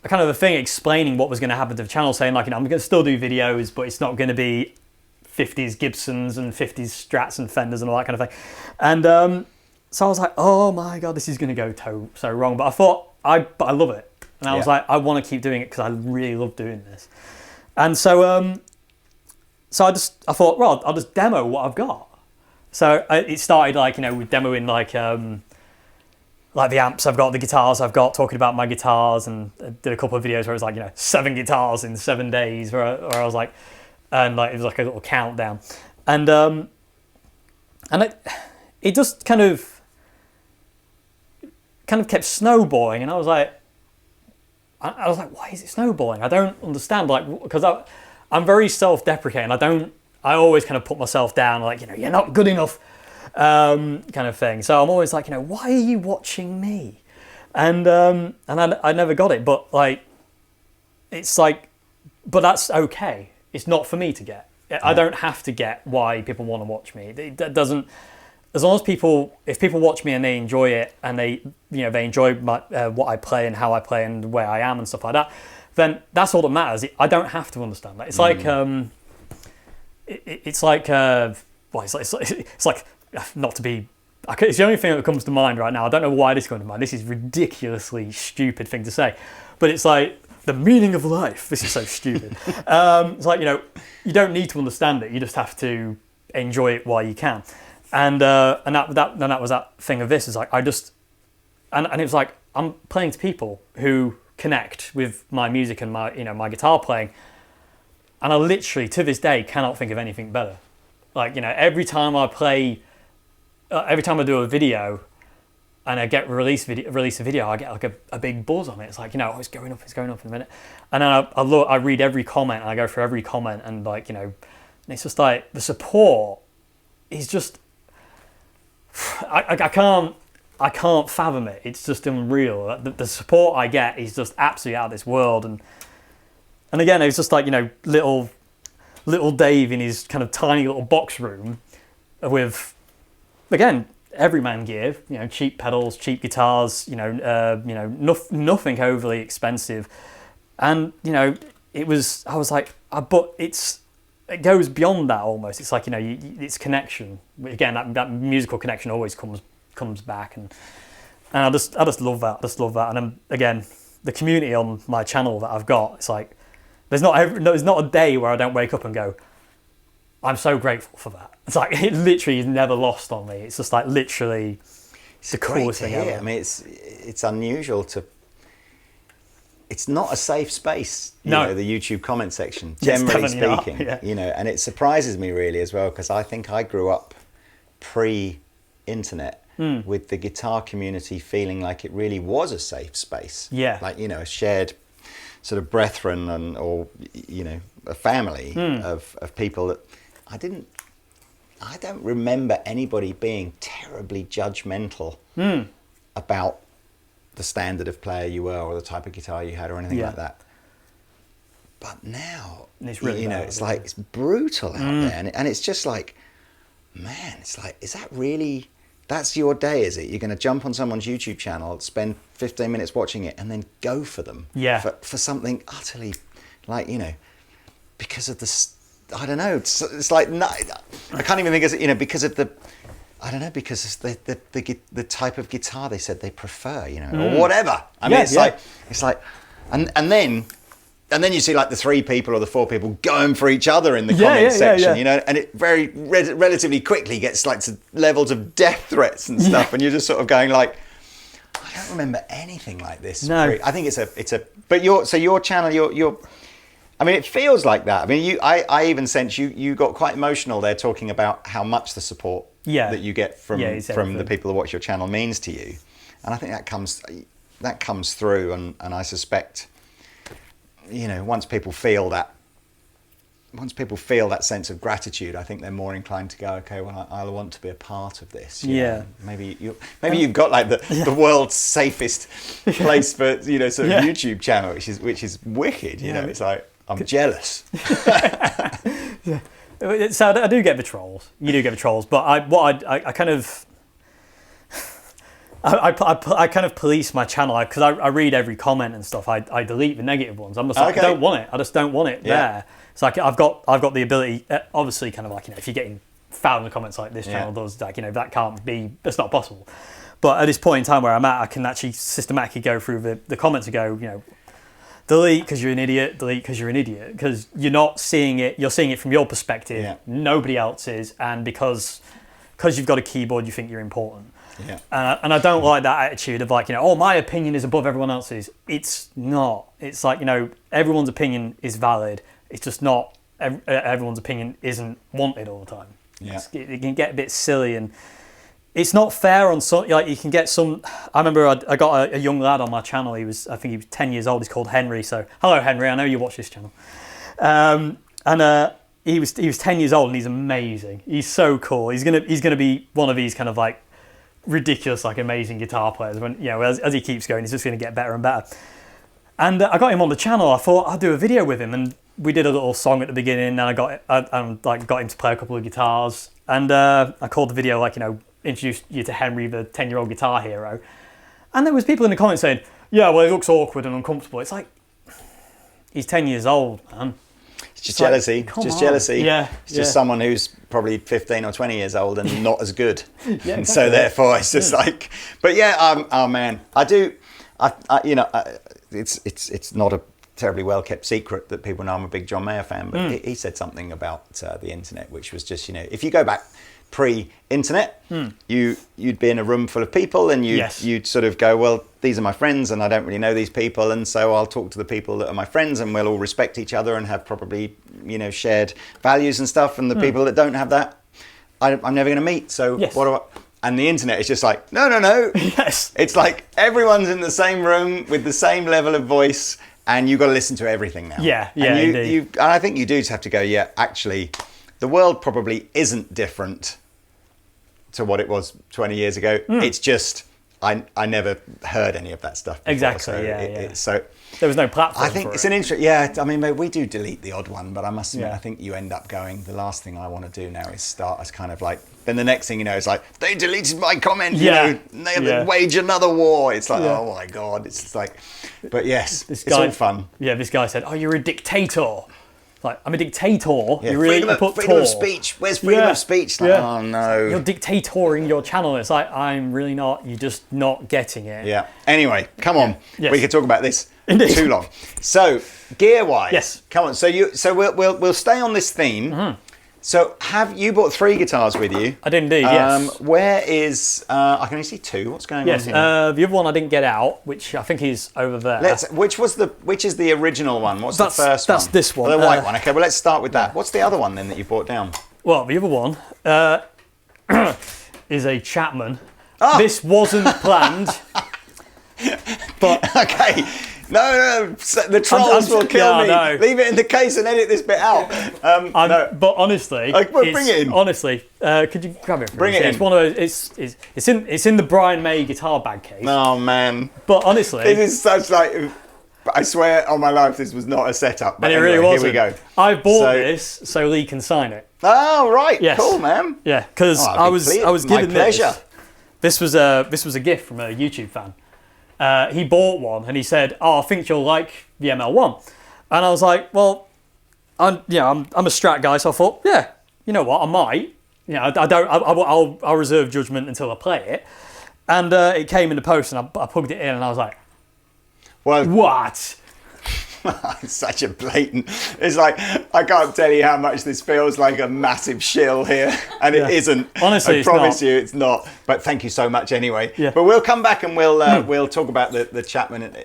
kind of a thing explaining what was going to happen to the channel, saying like, I'm going to still do videos, but it's not going to be 50s Gibsons and 50s Strats and Fenders and all that kind of thing. And so I was like, oh my God, this is going to go so wrong. But I thought, but I love it. And I was like, I want to keep doing it because I really love doing this. And so I thought, well, I'll just demo what I've got. So it started with demoing like the amps I've got, the guitars I've got, talking about my guitars, and I did a couple of videos where it was 7 guitars in 7 days, where I was like, and it was like a little countdown, and it just kind of kept snowballing, and I was like, why is it snowballing? I don't understand, because I'm very self-deprecating. I always kind of put myself down, you're not good enough. Kind of thing. So I'm always like, why are you watching me? And I never got it, but it's like, but that's okay. It's not for me to get. I don't have to get why people want to watch me. It doesn't. As long as if people watch me and they enjoy it, and they enjoy what I play and how I play and where I am and stuff like that, then that's all that matters. I don't have to understand that. It's like it's like not to be. It's the only thing that comes to mind right now. I don't know why this comes to mind. This is a ridiculously stupid thing to say, but it's like the meaning of life. This is so stupid. It's like you don't need to understand it. You just have to enjoy it while you can. And that was that thing of this. Is like and it was like I'm playing to people who connect with my music and my my guitar playing, and I literally to this day cannot think of anything better. Every time I play. Every time I do a video and I get release a video, I get a big buzz on it. It's like, it's going up in a minute. And then I read every comment and I go through every comment, and and it's just like the support is just, I can't fathom it. It's just unreal. The support I get is just absolutely out of this world. And again, it's just like, little Dave in his kind of tiny little box room with, again, everyman gear, cheap pedals, cheap guitars, nothing overly expensive, and I was like, but it goes beyond that almost. It's like it's connection. Again, that musical connection always comes back, and I just love that. And then, again, the community on my channel that I've got, it's like there's not a day where I don't wake up and go, I'm so grateful for that. It's like it literally is never lost on me. It's just like literally it's the coolest thing ever. I mean, it's unusual to. It's not a safe space, the YouTube comment section, generally speaking. And it surprises me really as well, because I think I grew up pre-internet with the guitar community feeling like it really was a safe space. Yeah. Like a shared sort of brethren or a family of people that. I don't remember anybody being terribly judgmental about the standard of player you were or the type of guitar you had or anything like that. But now, it's really bad, it's like it's brutal out there, and it's just like, man, it's like, is that really? That's your day, is it? You're going to jump on someone's YouTube channel, spend 15 minutes watching it, and then go for them for something utterly, because of the. I don't know. It's like I can't even think of because of the. I don't know, because it's the type of guitar they said they prefer, or whatever. I mean, it's like, and then you see like the 3 people or the 4 people going for each other in the comment section, and it very relatively quickly gets like to levels of death threats and stuff, and you're just sort of going like, I don't don't remember anything like this. No. I think it's a. But your channel, your. I mean, it feels like that. I mean, I even sense you got quite emotional there talking about how much the support that you get from the people who watch your channel means to you, and I think that comes through, and I suspect, once people feel that sense of gratitude, I think they're more inclined to go, okay, well, I want to be a part of this. Maybe you've got like the world's safest place for sort of YouTube channel, which is wicked. It's like I'm jealous. So I do get the trolls. You do get the trolls, but I kind of. I kind of police my channel because I read every comment and stuff. I delete the negative ones. I'm just like, I don't want it. I just don't want it there. It's like I've got the ability. Obviously, kind of like if you're getting 1,000 comments like this channel does, that can't be. That's not possible. But at this point in time where I'm at, I can actually systematically go through the comments and go, delete because you're an idiot. Delete because you're an idiot because you're not seeing it. You're seeing it from your perspective. Yeah. Nobody else is, and because you've got a keyboard, you think you're important. Yeah. And I don't like that attitude of like, my opinion is above everyone else's. It's not. It's like, everyone's opinion is valid. It's just not, everyone's opinion isn't wanted all the time. Yeah. It can get a bit silly and it's not fair on some, like you can get some, I remember I got a young lad on my channel. I think he was 10 years old. He's called Henry. So hello, Henry. I know you watch this channel. He was 10 years old and he's amazing. He's so cool. He's gonna be one of these kind of like, ridiculous, like amazing guitar players. When as he keeps going, he's just going to get better and better. And I got him on the channel. I thought I'd do a video with him, and we did a little song at the beginning. And I got him to play a couple of guitars. And I called the video introduced you to Henry, the 10-year-old guitar hero. And there was people in the comments saying, "Yeah, well, it looks awkward and uncomfortable." It's like he's 10 years old, man. It's just jealousy. Jealousy. Yeah. It's just someone who's probably 15 or 20 years old and not as good. And so therefore it's just like, but oh man, it's not a terribly well kept secret that people know I'm a big John Mayer fan, but he said something about the internet, which was just, if you go back pre-internet, you'd be in a room full of people and you'd sort of go, well, these are my friends and I don't really know these people, and so I'll talk to the people that are my friends and we'll all respect each other and have probably shared values and stuff, and the people that don't have that I'm never going to meet, so what do I... And the internet is just like, no. Yes. It's like everyone's in the same room with the same level of voice and you've got to listen to everything now. And I think you do just have to go, actually the world probably isn't different to what it was 20 years ago. It's just I never heard any of that stuff before, exactly. So there was no platform. I think it's an interest. Yeah, I mean, we do delete the odd one, but I must admit, I think you end up going, the last thing I want to do now is start as kind of like, then the next thing it's like, they deleted my comment, wage another war. It's like, oh my God, it's just like, but yes, it's all fun. Yeah, this guy said, "Oh, you're a dictator." Like, I'm a dictator. Yeah, freedom of speech. Where's freedom of speech? Like, oh no. You're dictatoring your channel. It's like, I'm really not. You're just not getting it. Yeah. Anyway, come on. Yes. We could talk about this Indeed. too long. So, gear-wise. Yes. Come on. So we'll stay on this theme. Mm-hmm. So you bought 3 guitars with you? I did indeed, yes. Where is, I can only see 2, what's going on here? The other one I didn't get out, which I think is over there. Which is the original one? What's the first one? That's this one. The white one, okay, well let's start with that. What's the other one then that you brought down? Well, the other one is a Chapman. Oh. This wasn't planned. But okay. No, the trolls will kill me. No. Leave it in the case and edit this bit out. No. But honestly, bring it in. Honestly, could you grab it? Bring it in. It's one of those. It's in the Brian May guitar bag case. Oh man! But honestly, this is such like. I swear on my life, this was not a setup. But and it really wasn't. Here we go. I bought this so Lee can sign it. Oh right, yes. Cool man. Yeah, because I was given pleasure. This was a gift from a YouTube fan. He bought one and he said, "Oh, I think you'll like the ML1," and I was like, "Well, I'm a Strat guy, so I thought, yeah, you know what, I might. I'll reserve judgment until I play it." And it came in the post, and I plugged it in, and I was like, "Well, what?" It's such a blatant. It's like, I can't tell you how much this feels like a massive shill here, and it isn't. Honestly, I promise you, it's not. But thank you so much anyway. Yeah. But we'll come back and we'll talk about the Chapman,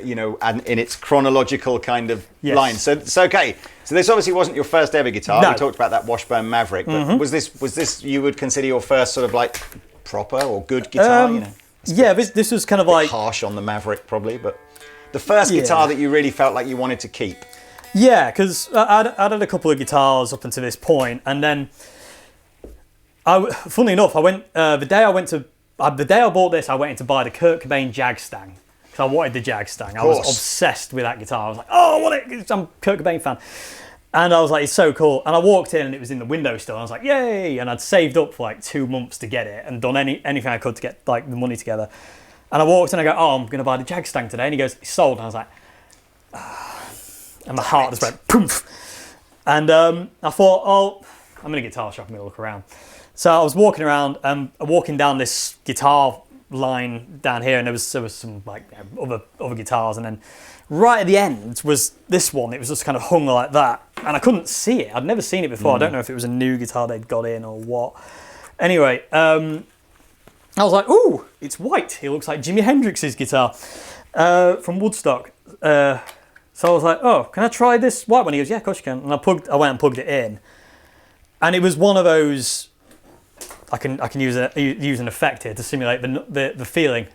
you know, and in its chronological kind of line. So it's okay. So this obviously wasn't your first ever guitar. No. We talked about that Washburn Maverick, but was this you would consider your first sort of like proper or good guitar? You know, yeah, this was kind of like harsh on the Maverick probably, but the first guitar that you really felt like you wanted to keep. Yeah, because I'd had a couple of guitars up until this point, and then, funnily enough, I went the day I bought this, I went in to buy the Kurt Cobain Jag Stang because I wanted the Jag Stang. I was obsessed with that guitar. I was like, oh, I want it! I'm a Kurt Cobain fan, and I was like, it's so cool. And I walked in, and it was in the window still. And I was like, yay! And I'd saved up for like 2 months to get it, and done anything I could to get like the money together. And I walked in and I go, oh, I'm going to buy the Jag Stang today. And he goes, it's sold. And I was like, and my heart just went poof. And I thought, oh, I'm in a guitar shop, I'm going to look around. So I was walking around, walking down this guitar line down here, and there was some like other guitars. And then right at the end was this one. It was just kind of hung like that. And I couldn't see it. I'd never seen it before. I don't know if it was a new guitar they'd got in or what. Anyway, I was like, ooh, it's white. It looks like Jimi Hendrix's guitar from Woodstock. So I was like, oh, can I try this white one? He goes, yeah, of course you can. And I went and plugged it in. And it was one of those, I can use an effect here to simulate the feeling.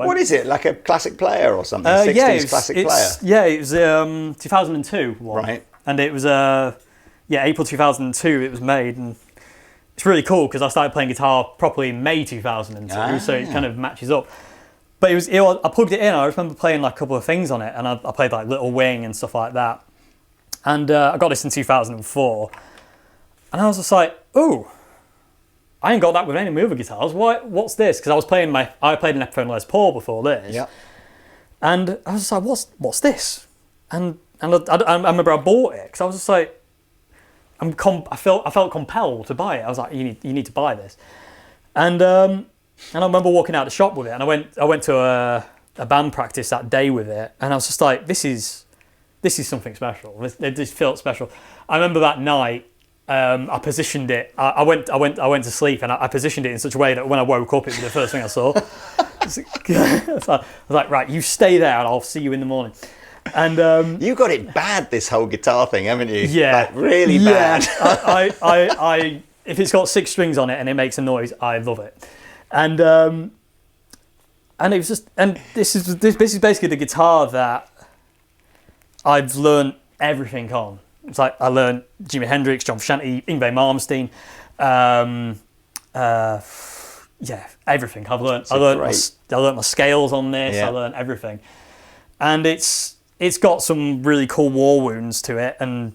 What is it, like a classic player or something? 60s classic player? Yeah, it was 2002 one. Right. And it was, April 2002 it was made. And it's really cool because I started playing guitar properly in May 2002, so it kind of matches up. But I plugged it in, I remember playing like a couple of things on it, and I played like Little Wing and stuff like that. And I got this in 2004. And I was just like, ooh, I ain't got that with any of my other guitars. What's this? Because I played an Epiphone Les Paul before this. Yeah. And I was just like, what's this? And I remember I bought it because I was just like, I felt compelled to buy it. I was like, you need to buy this. And I remember walking out the shop with it, and I went to a band practice that day with it, and I was just like, this is something special. This felt special. I remember that night. I positioned it. I went to sleep, and I positioned it in such a way that when I woke up, it was the first thing I saw. So I was like, right, you stay there, and I'll see you in the morning. And you got it bad, this whole guitar thing, haven't you? Yeah, like, really bad. I if it's got 6 strings on it and it makes a noise, I love it. And it was just, and this is basically the guitar that I've learned everything on. It's like I learned Jimi Hendrix, John Frusciante, Yngwie Malmsteen, everything. I learned my scales on this. Yeah. I learned everything, and it's got some really cool war wounds to it, and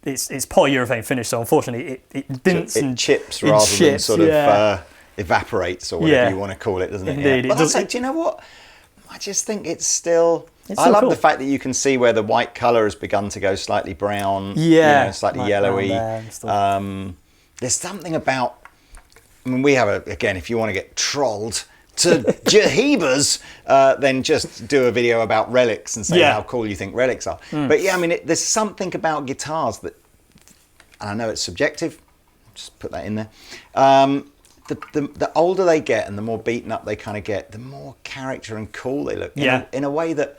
it's polyurethane finish. So unfortunately, it dints and chips rather than sort of evaporates or whatever you want to call it, doesn't it? Indeed. Yeah. But do you know what? I just think it's still. I love the fact that you can see where the white colour has begun to go slightly brown, slightly like yellowy. There's something about. I mean, we have again. If you want to get trolled to Jahebas, then just do a video about relics and say how cool you think relics are. But yeah, I mean, there's something about guitars that, and I know it's subjective. Just put that in there. The older they get and the more beaten up they kind of get, the more character and cool they look. In a way that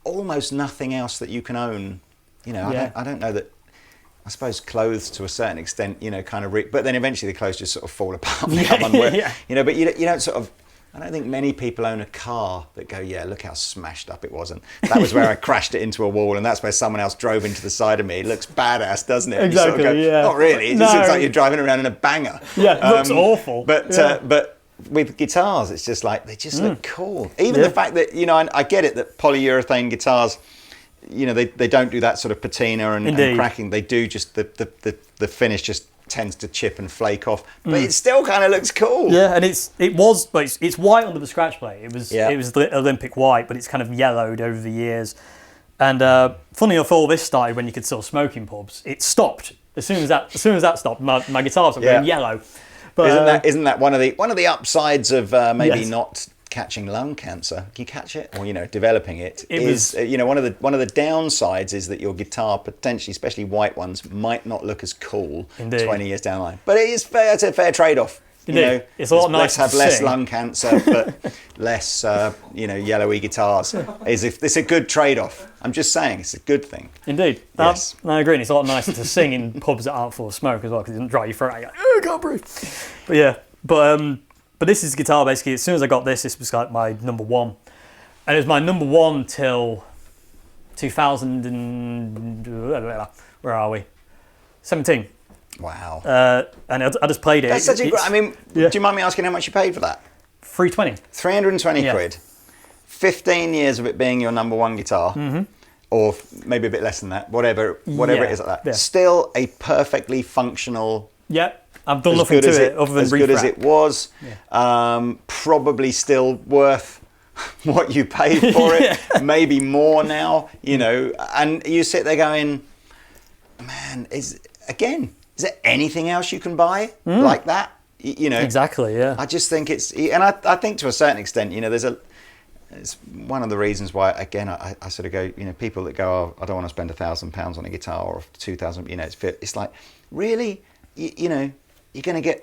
almost nothing else that you can own. I don't know that. I suppose clothes to a certain extent, kind of. But then eventually the clothes just sort of fall apart. But you don't sort of. I don't think many people own a car that go, yeah, look how smashed up it was. And that was where I crashed it into a wall, and that's where someone else drove into the side of me. It looks badass, doesn't it? Exactly, you sort of go, not really. It just looks like you're driving around in a banger. Yeah, it looks awful. But with guitars, it's just like, they just look cool. Even the fact that, I get it that polyurethane guitars, they don't do that sort of patina and cracking. They do just, the finish just tends to chip and flake off, but it still kind of looks cool. Yeah, and it's white under the scratch plate. It was Olympic white, but it's kind of yellowed over the years. And funny enough, all this started when you could still smoke in pubs. It stopped As soon as that stopped, my guitar started going yellow. But isn't that one of the upsides of maybe Yes. not catching lung cancer? You catch it, or developing it. One of the downsides is that your guitar potentially, especially white ones, might not look as cool Indeed. 20 years down the line. But it is fair. It's a fair trade-off. It's a lot Let's nicer have to less sing. lung cancer, but less yellowy guitars. It's a good trade-off. I'm just saying, it's a good thing. Indeed. Yes. I agree. And it's a lot nicer to sing in pubs that aren't full of smoke as well, because it doesn't dry your throat out. You're like, oh, I can't breathe. But yeah. But this is guitar basically. As soon as I got this was like my number one, and it was my number one till 2000 and where are we? 17. Wow. And I just played it. That's such a great. I mean, Yeah. do you mind me asking how much you paid for that? 320. 320 Yeah. quid. 15 years of it being your number one guitar, or maybe a bit less than that. Whatever Yeah. it is like that. Yeah. Still a perfectly functional. Yeah. I've done As nothing good as to it other than as good as refret. it was. Probably still worth what you paid for it. Maybe more now. And you sit there going, man, is there anything else you can buy like that? Exactly, yeah. I just think and I think to a certain extent, it's one of the reasons why, again, I sort of go, people that go, oh, I don't want to spend £1,000 on a guitar or 2,000, it's like, really, you're going to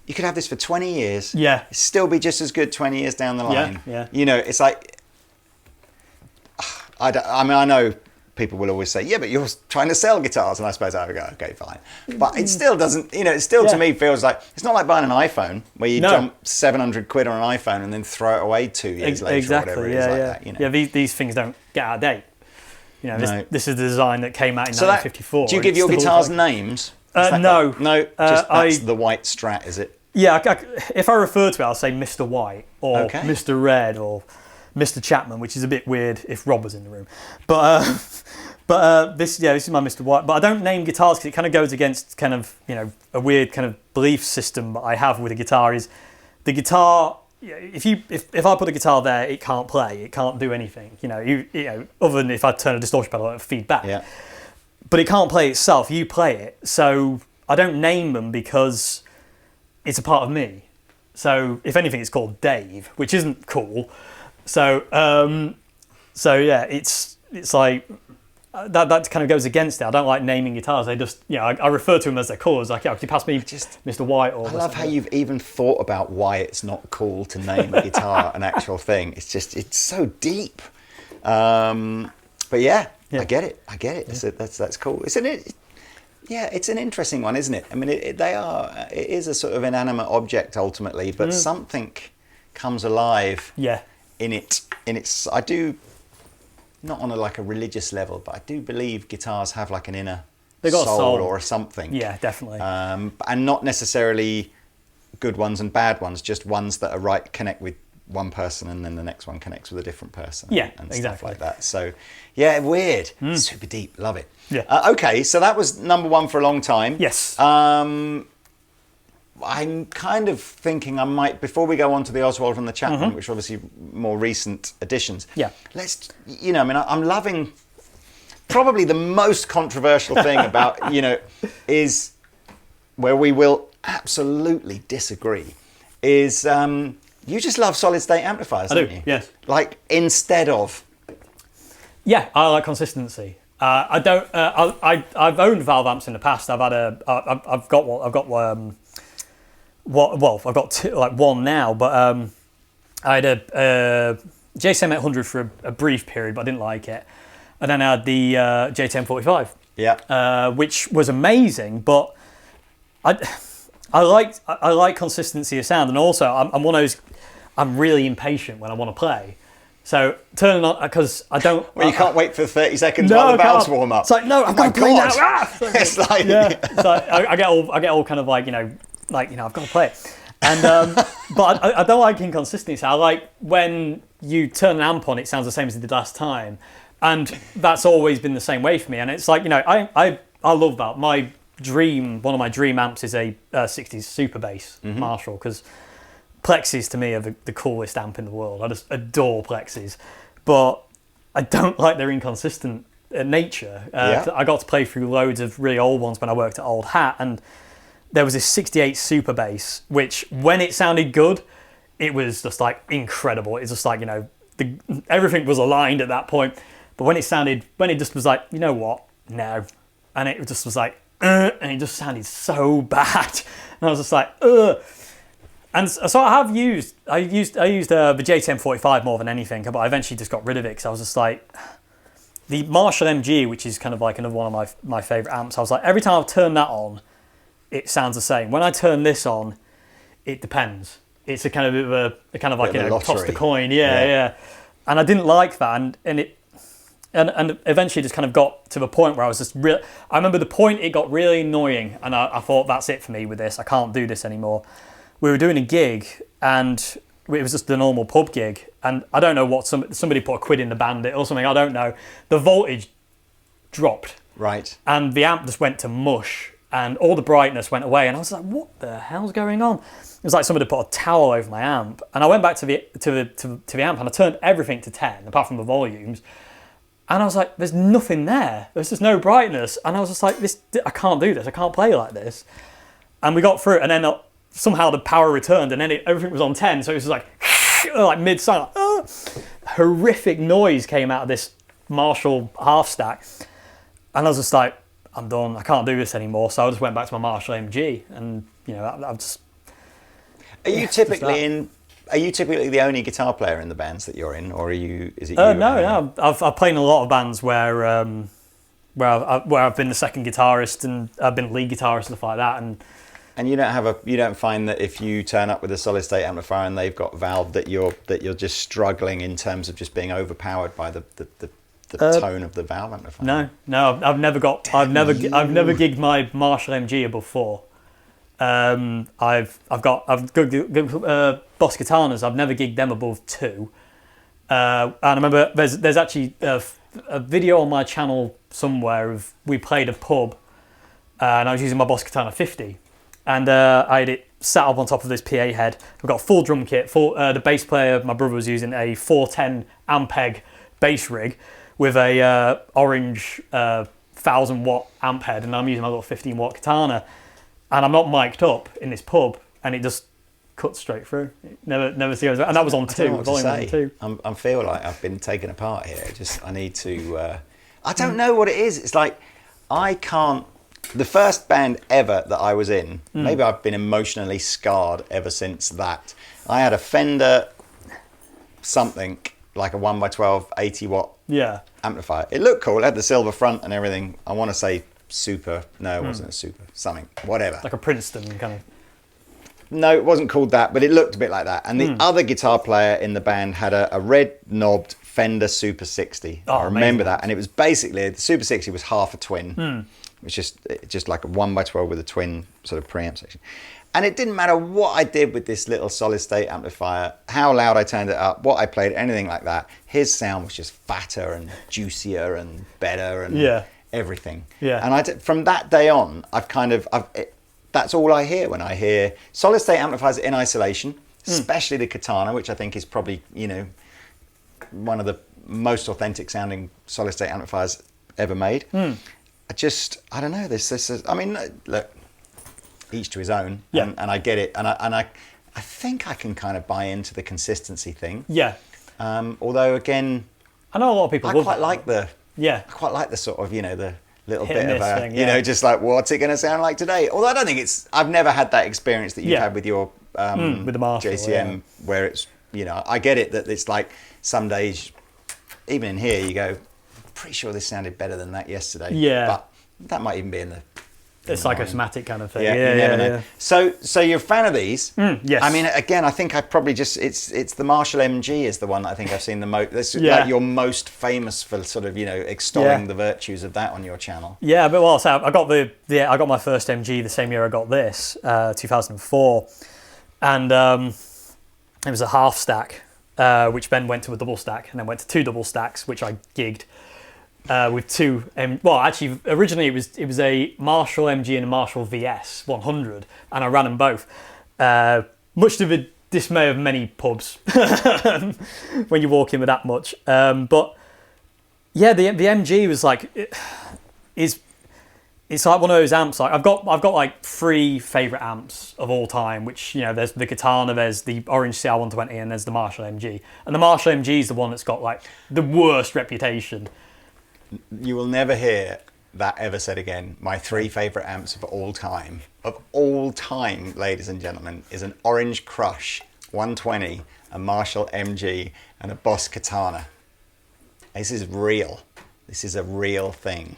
you could have this for 20 years. Yeah. Still be just as good 20 years down the line. Yeah. It's like, I know people will always say, yeah, but you're trying to sell guitars. And I suppose I would go, okay, fine. But it still doesn't, it still to me feels like, it's not like buying an iPhone where you jump 700 quid on an iPhone and then throw it away 2 years later Exactly, or whatever it is like that. Yeah, these things don't get out of date. No. This is the design that came out in So 1954. do you give your guitars names? No. No, just that's the white Strat, is it? Yeah, if I refer to it, I'll say Mr. White or Mr. Red or Mr. Chapman, which is a bit weird if Rob was in the room. But this is my Mr. White. But I don't name guitars because it kind of goes against kind of a weird kind of belief system that I have with a guitar. Is the guitar? If I put a guitar there, it can't play. It can't do anything. Other than if I turn a distortion pedal, it'll feed back. Yeah. But it can't play itself. You play it. So I don't name them because it's a part of me. So if anything, it's called Dave, which isn't cool. So yeah, it's like that kind of goes against it. I don't like naming guitars. They just I refer to them as their colours. Like, could you pass me Mr. White or? I love how you've even thought about why it's not cool to name a guitar an actual thing. It's so deep. But yeah. I get it. Yeah. That's cool. It's an interesting one, isn't it? I mean, it is a sort of inanimate object ultimately, but something comes alive. Yeah. In its, I do, not on a religious level, but I do believe guitars have like an inner soul or something. Yeah, definitely. And not necessarily good ones and bad ones, just ones that are connect with one person and then the next one connects with a different person. Yeah, and exactly. stuff like that. So yeah, weird. Super deep. Love it. Yeah. Okay, so that was number one for a long time. Yes. I'm kind of thinking I might, before we go on to the Oswald and the Chapman, which are obviously more recent additions. Yeah. Let's, I'm loving, probably the most controversial thing about, is where we will absolutely disagree, is you just love solid state amplifiers, don't you? Yes. Like, instead of. Yeah, I like consistency. I don't. I've owned valve amps in the past. I've had I've got one now, but I had a JSM 800 for a brief period, but I didn't like it, and then I had the JTM 45. Yeah. Which was amazing, but I like consistency of sound, and also I'm one of those. I'm really impatient when I want to play. So turning on, because I don't. Well, you can't wait for 30 seconds while the valves warm up. It's like, no, I've got to play now. It's like, So I get all kind of like, I've got to play it. And but I don't like inconsistency. I like when you turn an amp on, it sounds the same as it did last time, and that's always been the same way for me. And it's like, I love that. One of my dream amps is a 60s super bass Marshall, because Plexis to me are the coolest amp in the world. I just adore Plexis, but I don't like their inconsistent nature. Yeah. I got to play through loads of really old ones when I worked at Old Hat, and there was this 68 super bass, which when it sounded good, it was just like incredible. It's just like, you know, everything was aligned at that point. But when it just was like, you know what, no. And it just was like, and it just sounded so bad. And I was just like, ugh. And so I used the JTM45 more than anything, but I eventually just got rid of it because I was just like, the Marshall MG, which is kind of like another one of my favourite amps, I was like, every time I turn that on, it sounds the same. When I turn this on, it depends. It's a kind of bit of a kind of like, you know, toss the coin, yeah. And I didn't like that, and eventually just kind of got to the point where I was just real. I remember the point it got really annoying, and I thought, that's it for me with this. I can't do this anymore. We were doing a gig, and it was just the normal pub gig, and I don't know what somebody put a quid in the bandit or something. I don't know. The voltage dropped, Right. and the amp just went to mush, and all the brightness went away, and I was like, "What the hell's going on?" It was like somebody put a towel over my amp, and I went back to the amp, and I turned everything to 10 apart from the volumes, and I was like, "There's nothing there. There's just no brightness," and I was just like, "This, I can't do this. I can't play like this." And we got through it, and then somehow the power returned, and then everything was on 10, so it was like mid-song, horrific noise came out of this Marshall half stack, and I was just like, I'm done, I can't do this anymore. So I just went back to my Marshall MG, and you know, I've just. Are you typically the only guitar player in the bands that you're in, or is it you? No. I've played in a lot of bands where I've been the second guitarist, and I've been lead guitarist and stuff like that, And you don't find that if you turn up with a solid state amplifier and they've got valve that you're just struggling in terms of just being overpowered by the tone of the valve amplifier? No, I've never gigged my Marshall MG above 4. I've got good Boss Katanas. I've never gigged them above 2. And I remember there's actually a video on my channel somewhere of we played a pub, and I was using my Boss Katana 50. And I had it sat up on top of this PA head. I've got a full drum kit. The bass player, my brother, was using a 410 Ampeg bass rig with a orange 1000-watt amp head, and I'm using my little 15-watt Katana. And I'm not mic'd up in this pub, and it just cut straight through. Never see it. And that was on 2. Volume on 2. I feel like I've been taken apart here. I need to. I don't know what it is. It's like I can't. The first band ever that I was in, maybe I've been emotionally scarred ever since that. I had a Fender something, like a 1x12 80-watt amplifier. It looked cool. It had the silver front and everything. I want to say Super. No, it wasn't a Super. Something. Whatever. Like a Princeton kind of. No, it wasn't called that, but it looked a bit like that. And the other guitar player in the band had a red knobbed Fender Super 60. I remember that. And it was basically, the Super 60 was half a twin. It's just like a 1x12 with a twin sort of preamp section. And it didn't matter what I did with this little solid state amplifier, how loud I turned it up, what I played, anything like that. His sound was just fatter and juicier and better and everything. Yeah. And from that day on, that's all I hear when I hear solid state amplifiers in isolation, especially the Katana, which I think is probably, you know, one of the most authentic sounding solid state amplifiers ever made. I don't know. I mean, look, each to his own, and I get it, and I think I can kind of buy into the consistency thing. Yeah. Although again, I know a lot of people. I quite like the sort of, you know, the little bit of a, thing, you know, just like, what's it going to sound like today? Although I don't think I've never had that experience that you've had with your with the Marshall, JCM, where it's, you know, I get it that it's like some days, even in here, you go, pretty sure this sounded better than that yesterday. Yeah. But that might even be in the... It's psychosomatic kind of thing. You never know. So you're a fan of these? Yes. I mean, again, I think I probably just... It's the Marshall MG is the one that I think I've seen the most... This like you're most famous for sort of, you know, extolling the virtues of that on your channel. Yeah, but well, so I got my first MG the same year I got this, 2004. And it was a half stack, which then went to a double stack, and then went to 2 double stacks, which I gigged. With 2, well, actually, originally it was a Marshall MG and a Marshall VS 100, and I ran them both. Much to the dismay of many pubs when you walk in with that much. But Yeah, the MG was like, it's like one of those amps. Like I've got like 3 favorite amps of all time, which, you know, there's the Katana, there's the Orange CR120, and there's the Marshall MG. And the Marshall MG is the one that's got like the worst reputation. You will never hear that ever said again. My 3 favorite amps of all time, ladies and gentlemen, is an Orange Crush 120, a Marshall MG, and a Boss Katana. This is real. This is a real thing,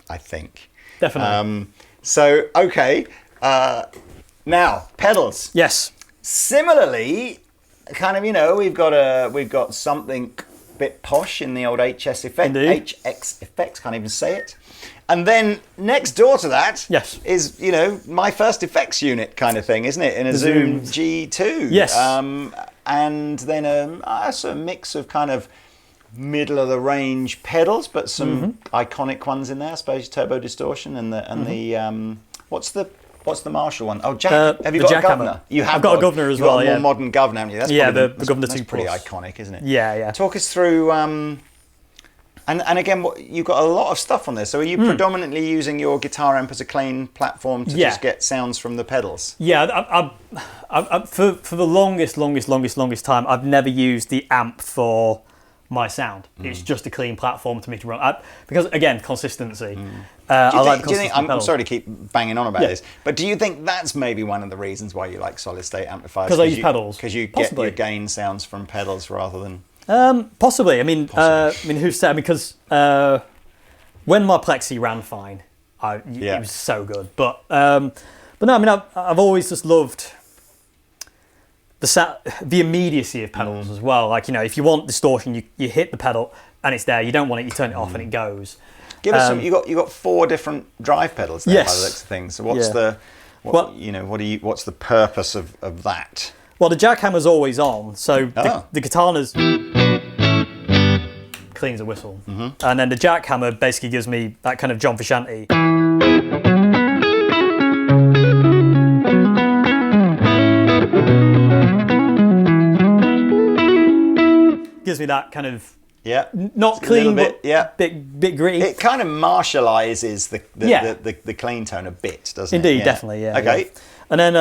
I think. Definitely. So, okay. Now, pedals. Yes. Similarly, kind of, you know, we've got something a bit posh in the old HS effect. Indeed. HX effects, can't even say it. And then next door to that Yes. is, you know, my first effects unit kind of thing, isn't it? In a Zoom G2. Yes. And then a sort of mix of kind of middle of the range pedals, but some iconic ones in there. I suppose Turbo Distortion and the what's the Marshall one? Oh, Jack. Have you got a governor? You have. I've got a governor as well. You've got a more modern governor, haven't you? That's the Governor 2 That's pretty Plus. iconic, isn't it? Yeah. Talk us through. And again, you've got a lot of stuff on there. So are you predominantly using your guitar amp as a clean platform to just get sounds from the pedals? Yeah, for the longest time, I've never used the amp for my sound. It's just a clean platform to me to run. Because again, consistency. I like the consistency. I'm sorry to keep banging on about this, but do you think that's maybe one of the reasons why you like solid state amplifiers? Because I use pedals. Because you get your gain sounds from pedals rather than. Possibly. I mean, who's said? Because when my Plexi ran fine, it was so good. But no, I mean, I've always just loved the immediacy of pedals as well. Like, you know, if you want distortion, you hit the pedal and it's there. You don't want it, you turn it off and it goes. Give us some. You got 4 different drive pedals there by the looks of things. So what's what's the purpose of that? Well, the jackhammer's always on, so the Katana's cleans a whistle, and then the jackhammer basically gives me that kind of John Frusciante. Gives me that kind of not clean, but bit gritty. It kind of marshalizes the clean tone a bit, doesn't it? Indeed, definitely, yeah. Okay. Yeah. And then,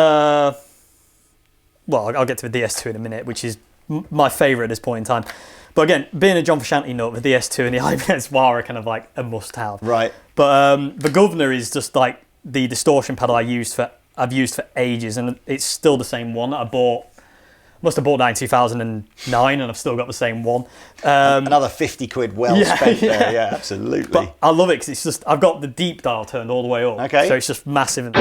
well, I'll get to the DS2 in a minute, which is my favourite at this point in time. But again, being a John Frusciante nut, the DS2 and the IBS Wah are kind of like a must-have. Right. But the Governor is just like the distortion pedal I've used for ages, and it's still the same one that I bought. Must have bought that in 2009, and I've still got the same one. Another 50 quid spent there. Yeah, absolutely. But I love it because it's just, I've got the deep dial turned all the way up. Okay. So it's just massive.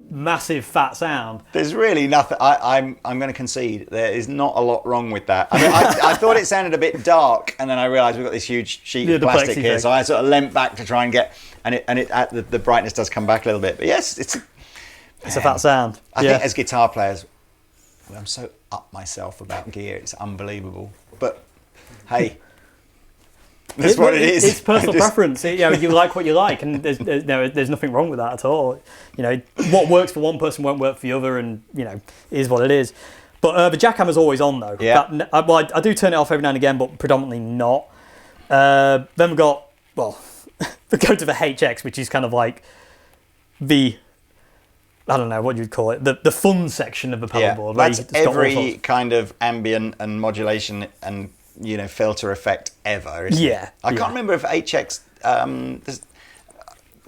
Massive fat sound. There's really nothing. I'm going to concede. There is not a lot wrong with that. I mean, I thought it sounded a bit dark, and then I realised we've got this huge sheet of plastic here, so I sort of leant back to try and get, and the brightness does come back a little bit. But yes, it's a fat sound. I think as guitar players, I'm so up myself about gear. It's unbelievable. But hey. That's what it is. It's personal preference. You like what you like, and there's nothing wrong with that at all. You know, what works for one person won't work for the other, and you know, it is what it is. But the jackhammer's always on though. Yeah. I do turn it off every now and again, but predominantly not. Then we go to the HX, which is kind of like I don't know what you'd call it, the fun section of the pedal board. That's every kind of ambient and modulation and filter effect ever. Isn't it? I can't remember if HX.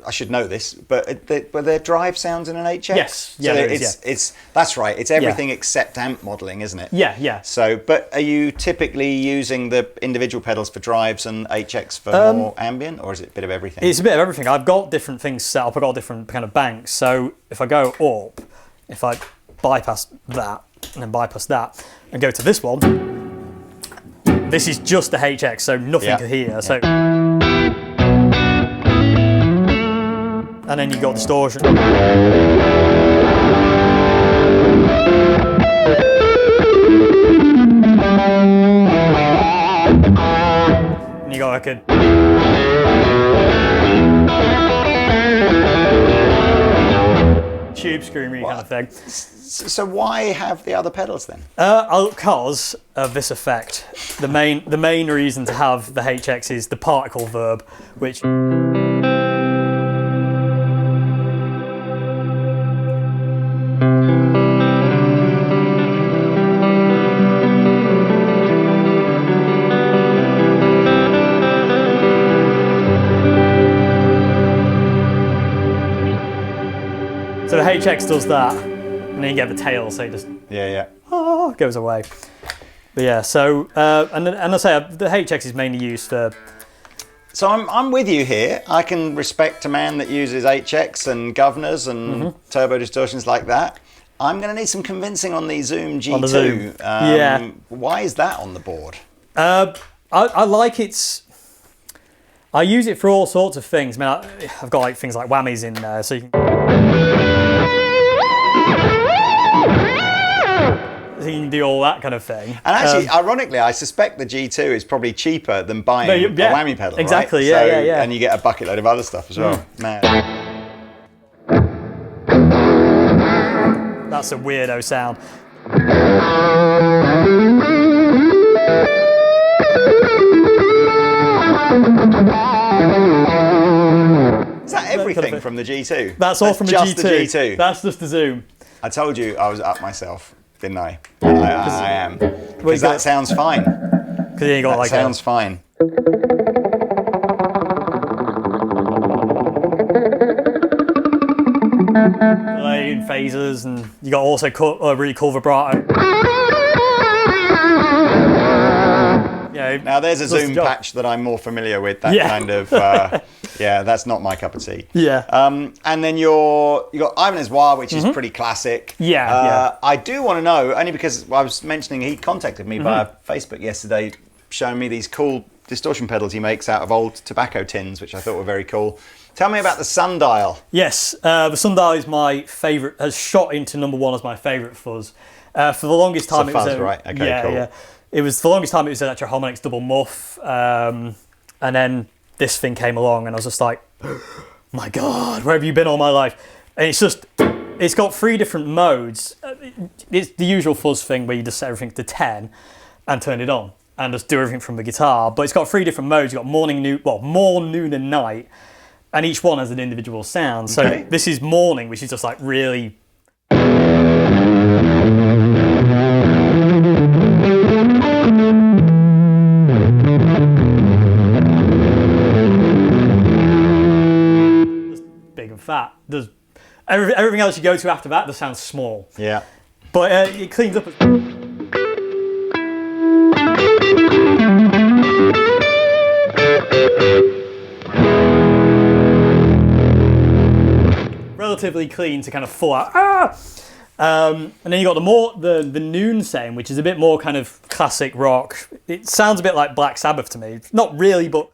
I should know this, but were there drive sounds in an HX? Yes. Yeah, so it's that's right. It's everything except amp modeling, isn't it? Yeah. So, but are you typically using the individual pedals for drives and HX for more ambient, or is it a bit of everything? It's a bit of everything. I've got different things set up. I've got different kind of banks. So if I go up, if I bypass that and then bypass that and go to this one. This is just the HX, so nothing to hear. So, and then you got distortion. And you got like a. Tube screamery kind of thing. So why have the other pedals then? Because of this effect. The main reason to have the HX is the particle verb, which so the HX does that, and then you get the tail, so it just goes away. But yeah, so and I say the HX is mainly used for. So I'm with you here. I can respect a man that uses HX and governors and turbo distortions like that. I'm going to need some convincing on the Zoom G2. On the Zoom. Why is that on the board? I like its. I use it for all sorts of things. I mean, I've got like things like whammies in there, so you can. So you can do all that kind of thing. And actually, ironically, I suspect the G2 is probably cheaper than buying a whammy pedal, exactly, right? yeah. And you get a bucket load of other stuff as well. Man. That's a weirdo sound. Is that everything from the G2? That's all from just the the G2. That's just the Zoom. I told you I was up myself, didn't I? I am. Because that sounds fine. Because you got like sounds fine. Delay and phasers, and you got also a really cool vibrato. Now there's a Zoom patch that I'm more familiar with. That kind of, that's not my cup of tea. Yeah. And then you got Ivan Eswar, which is pretty classic. Yeah. I do want to know, only because I was mentioning he contacted me via Facebook yesterday, showing me these cool distortion pedals he makes out of old tobacco tins, which I thought were very cool. Tell me about the Sundial. Yes, the Sundial is my favourite, has shot into #1 as my favourite fuzz. For the longest time, it's a fuzz, right? Okay, cool. Yeah. It was, for the longest time, it was an Electro-Harmonix double muff, and then this thing came along, and I was just like, my God, where have you been all my life? And it's got 3 different modes. It's the usual fuzz thing where you just set everything to 10 and turn it on, and just do everything from the guitar. But it's got 3 different modes. You've got morning, noon, and night, and each one has an individual sound. So this is morning, which is just like really. Big and fat. There's everything else you go to after that, the sounds small. Yeah. But it cleans up. Relatively clean to kind of full out. And then you got the noon sound, which is a bit more kind of classic rock. It sounds a bit like Black Sabbath to me. Not really, but.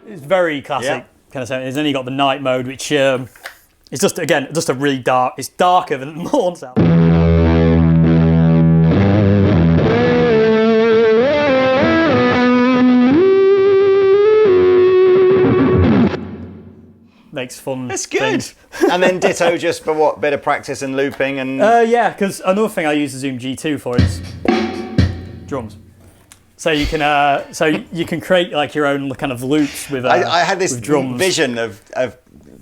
It's very classic kind of sound. And then you got the night mode, which it's just a really dark. It's darker than the morn sound. Makes fun. That's good. Things. And then ditto just for what, bit of practice and looping and. Yeah, because another thing I use the Zoom G2 for is drums. So you can create like your own kind of loops with. I had this drums. vision of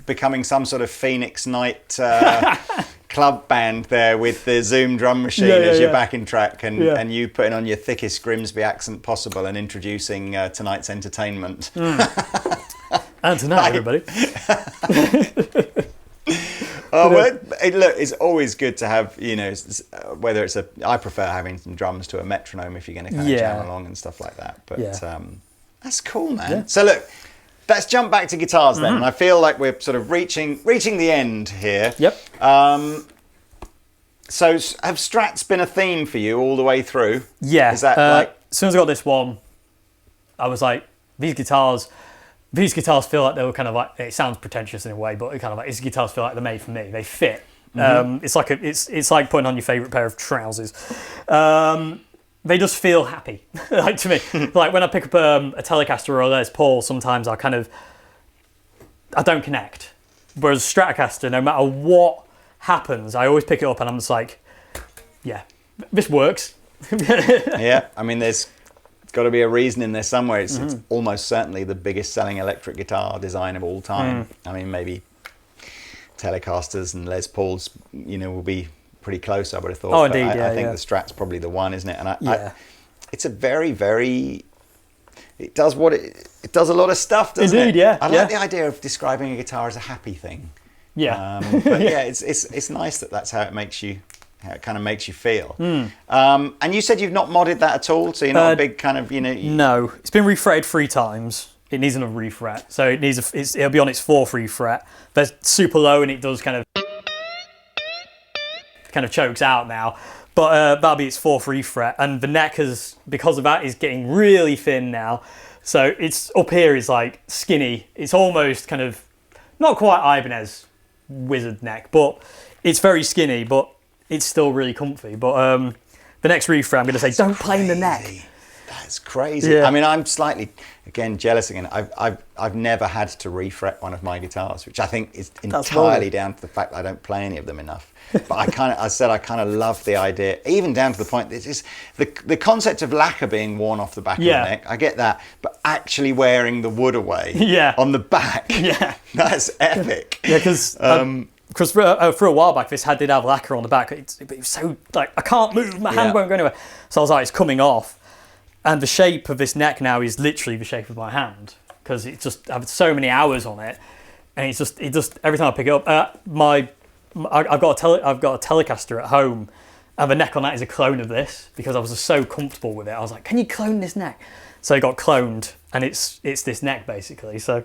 becoming some sort of Phoenix Night club band there with the Zoom drum machine as your backing track and you putting on your thickest Grimsby accent possible and introducing tonight's entertainment. And tonight, everybody. Look, it's always good to have, whether it's I prefer having some drums to a metronome if you're going to kind of jam along and stuff like that. But that's cool, man. Yeah. So look, let's jump back to guitars then. And I feel like we're sort of reaching the end here. Yep. So have Strats been a theme for you all the way through? Yeah. Is that as soon as I got this one, I was like, these guitars feel like they were kind of like, it sounds pretentious in a way, but it kind of like, these guitars feel like they're made for me. They fit It's like putting on your favourite pair of trousers. They just feel happy, like to me. Like when I pick up a Telecaster or a Les Paul, sometimes I don't connect. Whereas Stratocaster, no matter what happens, I always pick it up and I'm just like, yeah, this works. Yeah, I mean, there's got to be a reason in there somewhere. It's almost certainly the biggest selling electric guitar design of all time. I mean, maybe Telecasters and Les Pauls, will be pretty close, I would have thought. Oh, indeed, I think the Strat's probably the one, isn't it? And it's a very, very... It does it does a lot of stuff, doesn't Indeed, it? yeah. I like the idea of describing a guitar as a happy thing. Yeah. But yeah, it's nice that's how it kind of makes you feel. And you said you've not modded that at all, so you're not a big kind of, No, it's been refretted 3 times. It needs another refret, so it'll be on its 4th refret. They're super low, and it does kind of chokes out now. But that'll be its 4th refret, and the neck because of that is getting really thin now. So it's up here is like skinny. It's almost kind of not quite Ibanez wizard neck, but it's very skinny. But it's still really comfy. But the next refret, I'm going to say, don't plane the neck. That's crazy. Yeah. I mean, I'm slightly, again, jealous again. I've never had to refret one of my guitars, which I think is entirely down to the fact that I don't play any of them enough. But I kind of love the idea, even down to the point that it's the concept of lacquer being worn off the back of the neck. I get that, but actually wearing the wood away on the back, that's epic. Yeah, because for a while back, this did have lacquer on the back. It was so like I can't move, my hand won't go anywhere. So I was like, it's coming off, and the shape of this neck now is literally the shape of my hand because it just I've had so many hours on it, and it just every time I pick it up, I've got a Telecaster at home, and the neck on that is a clone of this because I was just so comfortable with it. I was like, can you clone this neck? So it got cloned, and it's this neck basically. So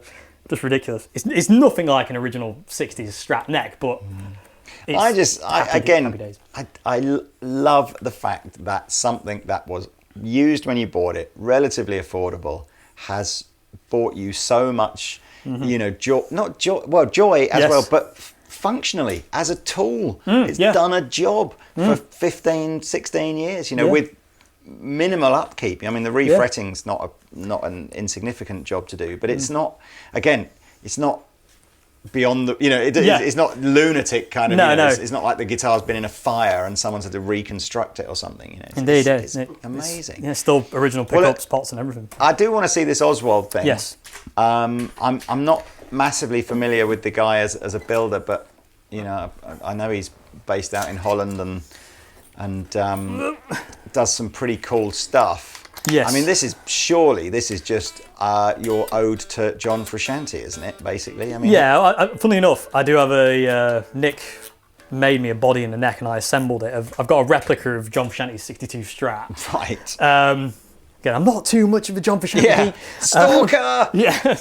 just ridiculous. It's nothing like an original 60s Strat neck, but I love the fact that something that was used when you bought it, relatively affordable, has bought you so much, joy as well, but functionally as a tool. It's done a job for 15, 16 years, with minimal upkeep. I mean, the refretting's not an insignificant job to do, but it's not, again, it's not beyond the, it's not lunatic kind of, no. It's not like the guitar's been in a fire and someone's had to reconstruct it or something, Indeed, it's amazing. It's still original pickups, pots and everything. I do want to see this Oswald thing. Yes. I'm not massively familiar with the guy as a builder, but I know he's based out in Holland and does some pretty cool stuff. Yes. I mean, this is just your ode to John Frusciante, isn't it? Basically, I mean. Yeah. Funnily enough, I do have Nick made me a body and a neck, and I assembled it. I've got a replica of John Frusciante's '62 Strat. Right. Again, I'm not too much of a John Frusciante. Yeah. Stalker. Yeah.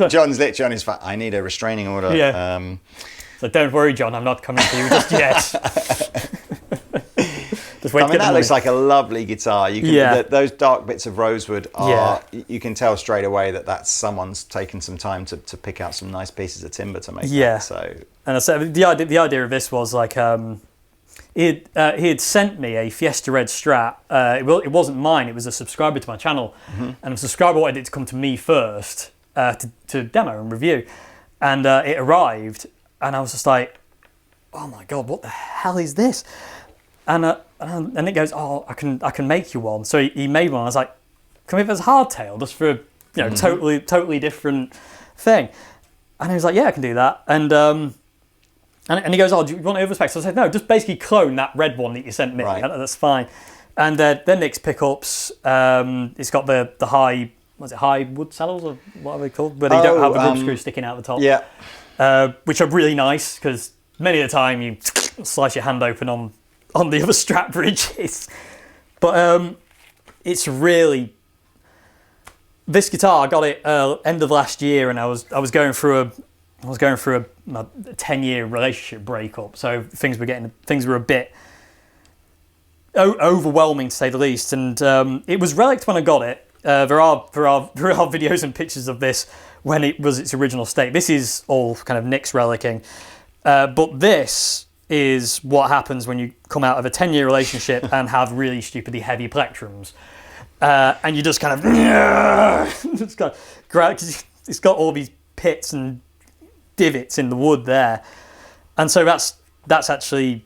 John's literally on his phone. I need a restraining order. Yeah. So don't worry, John. I'm not coming for you just yet. That looks like a lovely guitar. You can, those dark bits of rosewood are. You can tell straight away that someone's taken some time to pick out some nice pieces of timber to make. Yeah. That, so. And I said the idea of this was like he had sent me a Fiesta Red Strat. It wasn't mine. It was a subscriber to my channel, and a subscriber wanted it to come to me first to demo and review, and it arrived, and I was just like, oh my god, what the hell is this? And it goes, oh, I can make you one. So he made one. I was like, can we have this hardtail just for a totally different thing? And he was like, yeah, I can do that. And he goes, oh, do you want over specs? So I said, no, just basically clone that red one that you sent me. Right. That's fine. And then Nick's pickups, it's got the high, high wood saddles or what are they called? But you don't have the rub screw sticking out the top. Yeah. Which are really nice because many of the time you slice your hand open on the other Strat bridges. But it's really... This guitar, I got it end of last year, and I was going through a 10-year relationship breakup, so things were a bit overwhelming to say the least. And it was relicked when I got it. There are videos and pictures of this when it was its original state. This is all kind of Nick's relicking. But this is what happens when you come out of a 10-year relationship and have really stupidly heavy plectrums. And you just kind of... it's got all these pits and divots in the wood there. And so that's actually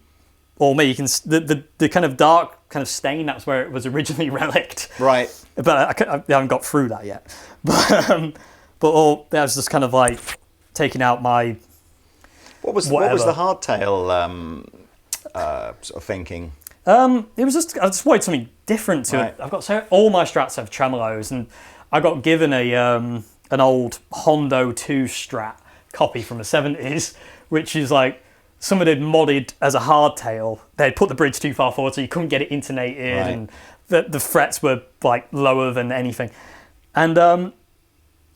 all me. You can the kind of dark kind of stain, that's where it was originally relicked. Right. But I haven't got through that yet. But that was just kind of like taking out my... What was the hardtail sort of thinking? It was just, I just wanted something different to it. I've got all my Strats have tremolos, and I got given an old Hondo 2 Strat copy from the 70s, which is like someone had modded as a hardtail. They'd put the bridge too far forward, so you couldn't get it intonated, and the frets were like lower than anything. And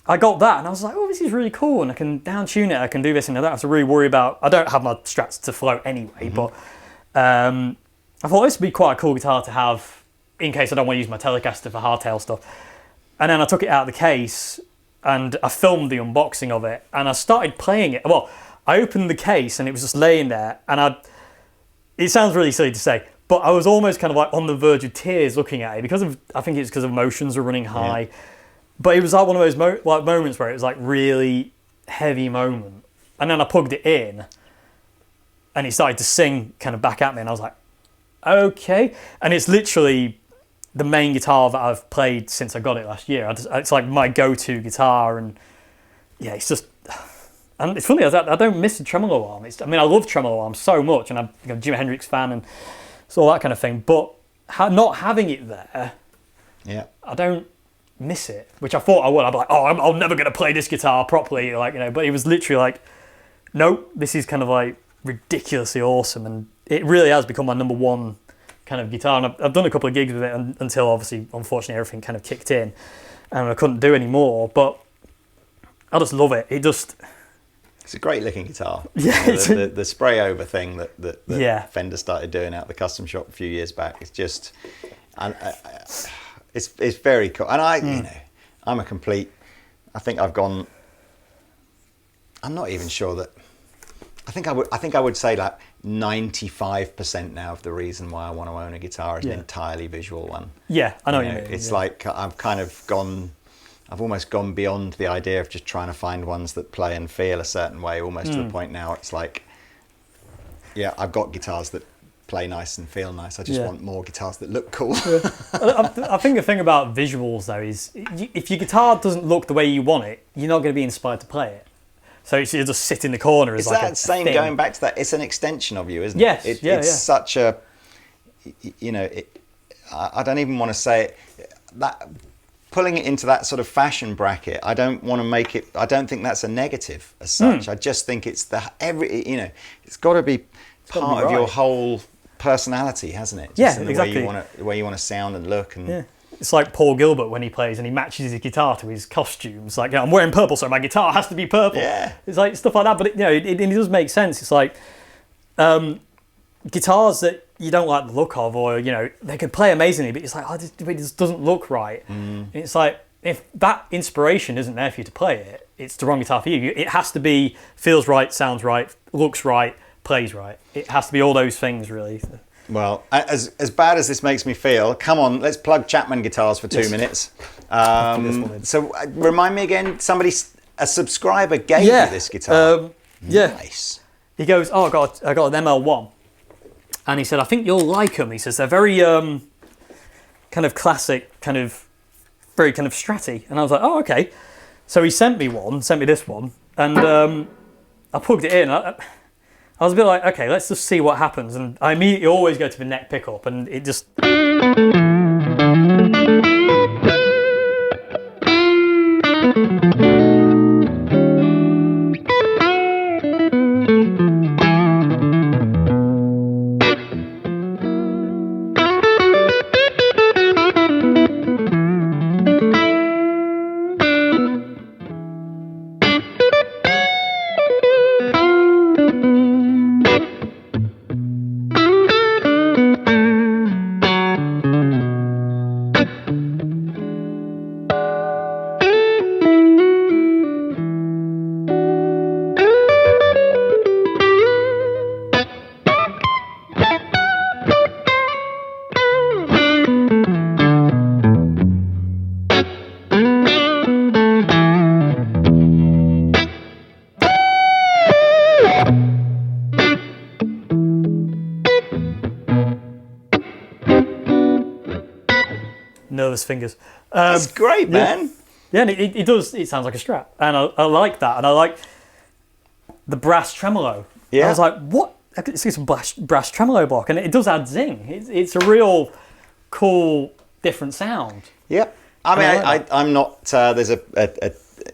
I got that, and I was like, oh, this is really cool, and I can down tune it, I can do this, and I don't have to really worry about... I don't have my Strats to float anyway, but I thought this would be quite a cool guitar to have in case I don't want to use my Telecaster for hardtail stuff. And then I took it out of the case, and I filmed the unboxing of it, and I started playing it. Well, I opened the case, and it was just laying there, and it sounds really silly to say, but I was almost kind of like on the verge of tears looking at it, I think it's because emotions were running high. Yeah. But it was like one of those moments where it was like really heavy moment. And then I plugged it in, and it started to sing kind of back at me, and I was like, okay. And it's literally the main guitar that I've played since I got it last year. It's like my go-to guitar, and yeah, it's just... And it's funny, I don't miss the tremolo arm. I love tremolo arms so much, and I'm a Jimi Hendrix fan, and it's all that kind of thing. But not having it there, I don't miss it, which I thought I would. I'd be like, oh, I'm never going to play this guitar properly, but it was literally like, nope, this is kind of like ridiculously awesome, and it really has become my number one kind of guitar. And I've done a couple of gigs with it until obviously, unfortunately, everything kind of kicked in, and I couldn't do any more, but I just love it. It's a great looking guitar. Yeah, the spray over thing that Fender started doing out the custom shop a few years back. It's just... It's very cool, and I'm a complete... I think I've gone... I'm not even sure that... I think I would say like 95% now of the reason why I want to own a guitar is an entirely visual one. Yeah, I know what you mean. It's like I've almost gone beyond the idea of just trying to find ones that play and feel a certain way, almost to the point now it's like, I've got guitars that play nice and feel nice. I just want more guitars that look cool. I think the thing about visuals though is if your guitar doesn't look the way you want it, you're not going to be inspired to play it. So you just sit in the corner as like a thing. Going back to that, it's an extension of you, isn't it? Yes, it's such a, I don't even want to say it, that pulling it into that sort of fashion bracket, I don't want to make it, I don't think that's a negative as such. I just think it's it's got to be part of your whole personality, hasn't it? Just in the exactly. The way you want to sound and look. And it's like Paul Gilbert when he plays and he matches his guitar to his costumes. Like, I'm wearing purple, so my guitar has to be purple. Yeah. It's like stuff like that, but it does make sense. It's like guitars that you don't like the look of, or they could play amazingly, but it's like, it just doesn't look right. And it's like, if that inspiration isn't there for you to play it, it's the wrong guitar for you. It has to be feels right, sounds right, looks right, plays right. It has to be all those things, really. Well, as bad as this makes me feel, come on, let's plug Chapman Guitars for 2 minutes. So remind me again, a subscriber gave you this guitar. Nice. He goes, oh, I got an ML1. And he said, I think you'll like them. He says, they're very kind of classic, very kind of stratty. And I was like, oh, okay. So he sent me this one. And I plugged it in. I was a bit like, okay, let's just see what happens. And I immediately always go to the neck pickup, and it just... nervous fingers. That's great, man. Yeah, and it does. It sounds like a Strat, and I like that, and I like the brass tremolo. Yeah. I was like, what? It's a brass tremolo block, and it does add zing. It's a real cool, different sound. Yep. I mean, I'm not. There's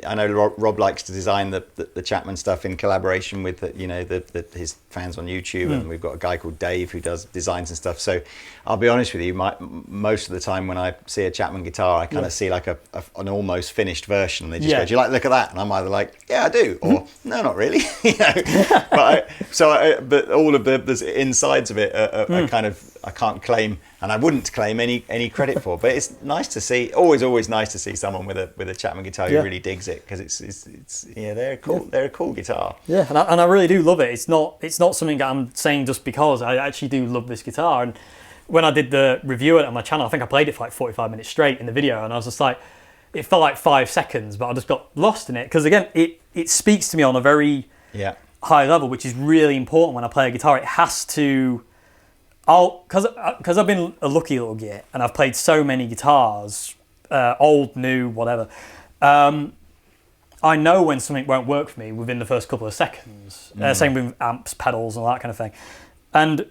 I know Rob likes to design the Chapman stuff in collaboration with his fans on YouTube, and we've got a guy called Dave who does designs and stuff. So I'll be honest with you, most of the time when I see a Chapman guitar, I kind of see like an almost finished version. And they just go, "Do you like the look of that?" And I'm either like, "Yeah, I do," or "No, not really." But all of the insides of it are kind of, I can't claim, and I wouldn't claim any credit for. But it's nice to see. Always nice to see someone with a Chapman guitar who really digs it, because it's they're cool. They're a cool guitar. Yeah, and I really do love it. It's not something that I'm saying just because. I actually do love this guitar. And when I did the review of it on my channel, I think I played it for like 45 minutes straight in the video, and I was just like, it felt like 5 seconds, but I just got lost in it, because again, it speaks to me on a very high level, which is really important when I play a guitar. It has to. Because I've been a lucky little git, and I've played so many guitars, old, new, whatever. I know when something won't work for me within the first couple of seconds. Same with amps, pedals, and all that kind of thing. And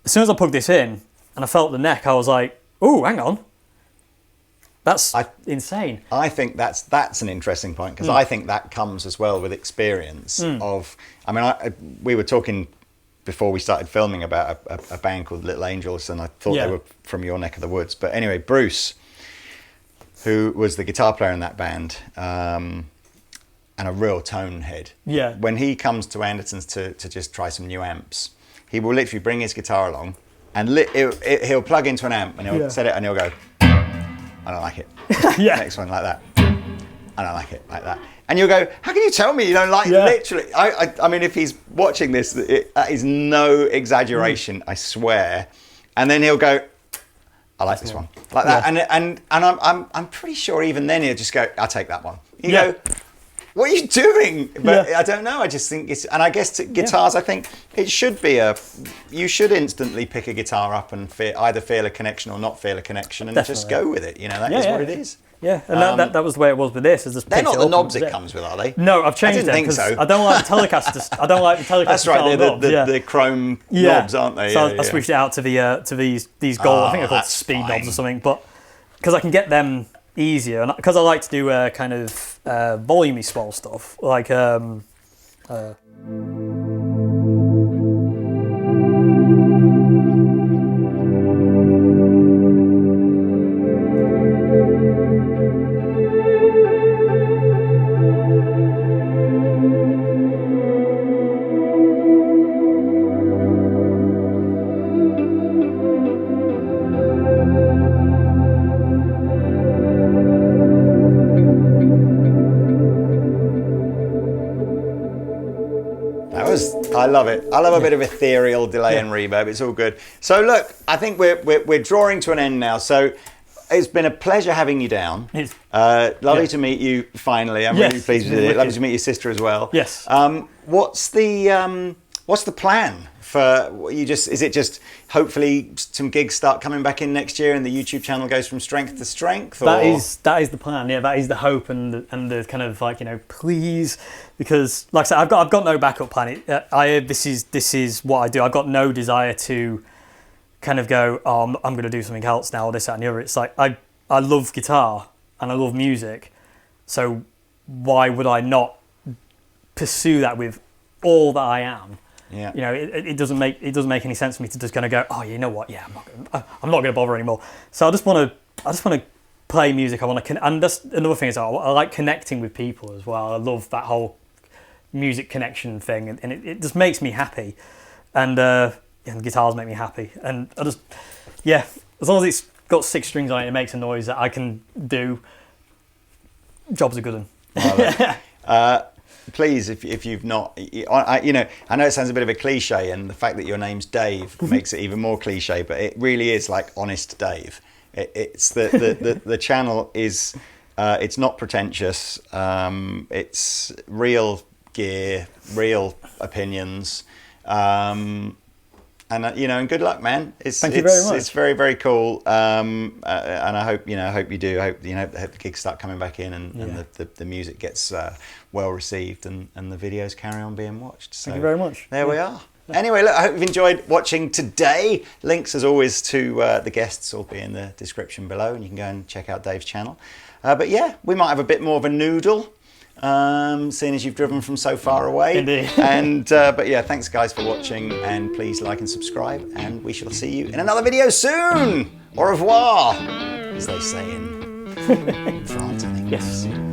as soon as I plugged this in and I felt the neck, I was like, "Ooh, hang on, that's insane." I think that's an interesting point, because I think that comes as well with experience of. I mean, we were talking before we started filming about a band called Little Angels, and I thought they were from your neck of the woods. But anyway, Bruce, who was the guitar player in that band, and a real tone head. Yeah. When he comes to Andertons to just try some new amps, he will literally bring his guitar along, and he'll plug into an amp, and he'll set it, and he'll go, "I don't like it." Next one, like that. "I don't like it," like that. And you'll go, "How can you tell me you don't like it?" Literally. I mean, if he's watching this, that is no exaggeration, I swear. And then he'll go, "I like this one," like that. And I'm pretty sure even then he'll just go, "I'll take that one." You go, "What are you doing?" But I don't know. I just think and I guess guitars, I think it should be you should instantly pick a guitar up and either feel a connection or not feel a connection, and just go with it. That is what it is. Yeah, and that was the way it was with this. They're not the knobs it comes with, are they? No, I've changed I didn't think so. I don't like the Telecaster. I don't like the Telecaster. That's right. They're the chrome knobs, aren't they? So I switched it out to these gold. I think they're called speed knobs or something. But because I can get them easier, and because I like to do kind of volumey swell stuff, like. I love it. I love a bit of ethereal delay and reverb. It's all good. So look, I think we're drawing to an end now. So it's been a pleasure having you down. Lovely to meet you finally. I'm really pleased with it. Lovely to meet your sister as well. Yes. What's the plan for you? Is it just hopefully some gigs start coming back in next year and the YouTube channel goes from strength to strength? Or? That is the plan. Yeah, that is the hope and the kind of like, please, because like I said, I've got no backup plan. This is what I do. I've got no desire to kind of go, "Oh, I'm going to do something else now," or this, that, and the other. It's like I love guitar and I love music, so why would I not pursue that with all that I am? Yeah. It doesn't make any sense for me to just kind of go, "Oh, you know what? Yeah, I'm not going to bother anymore." So I just want to play music. I want to, and that's another thing is I like connecting with people as well. I love that whole music connection thing, and it just makes me happy, and guitars make me happy, and I just as long as it's got 6 strings on it, it makes a noise that I can do. Job's a good one. Please, if you've not, I know it sounds a bit of a cliche, and the fact that your name's Dave makes it even more cliche, but it really is like honest Dave. It's the channel is, it's not pretentious. It's real gear, real opinions. And and good luck, man. Thank you very much. It's very, very cool. And I hope hope you do. Hope the gigs start coming back in, and the music gets well received, and the videos carry on being watched. So Thank you very much. There we are. Anyway, look, I hope you've enjoyed watching today. Links, as always, to the guests will be in the description below, and you can go and check out Dave's channel. But yeah, we might have a bit more of a noodle. Seeing as you've driven from so far away. Indeed. But yeah, thanks guys for watching, and please like and subscribe, and we shall see you in another video soon. Au revoir, as they say in France, I think. Yes. Mm-hmm.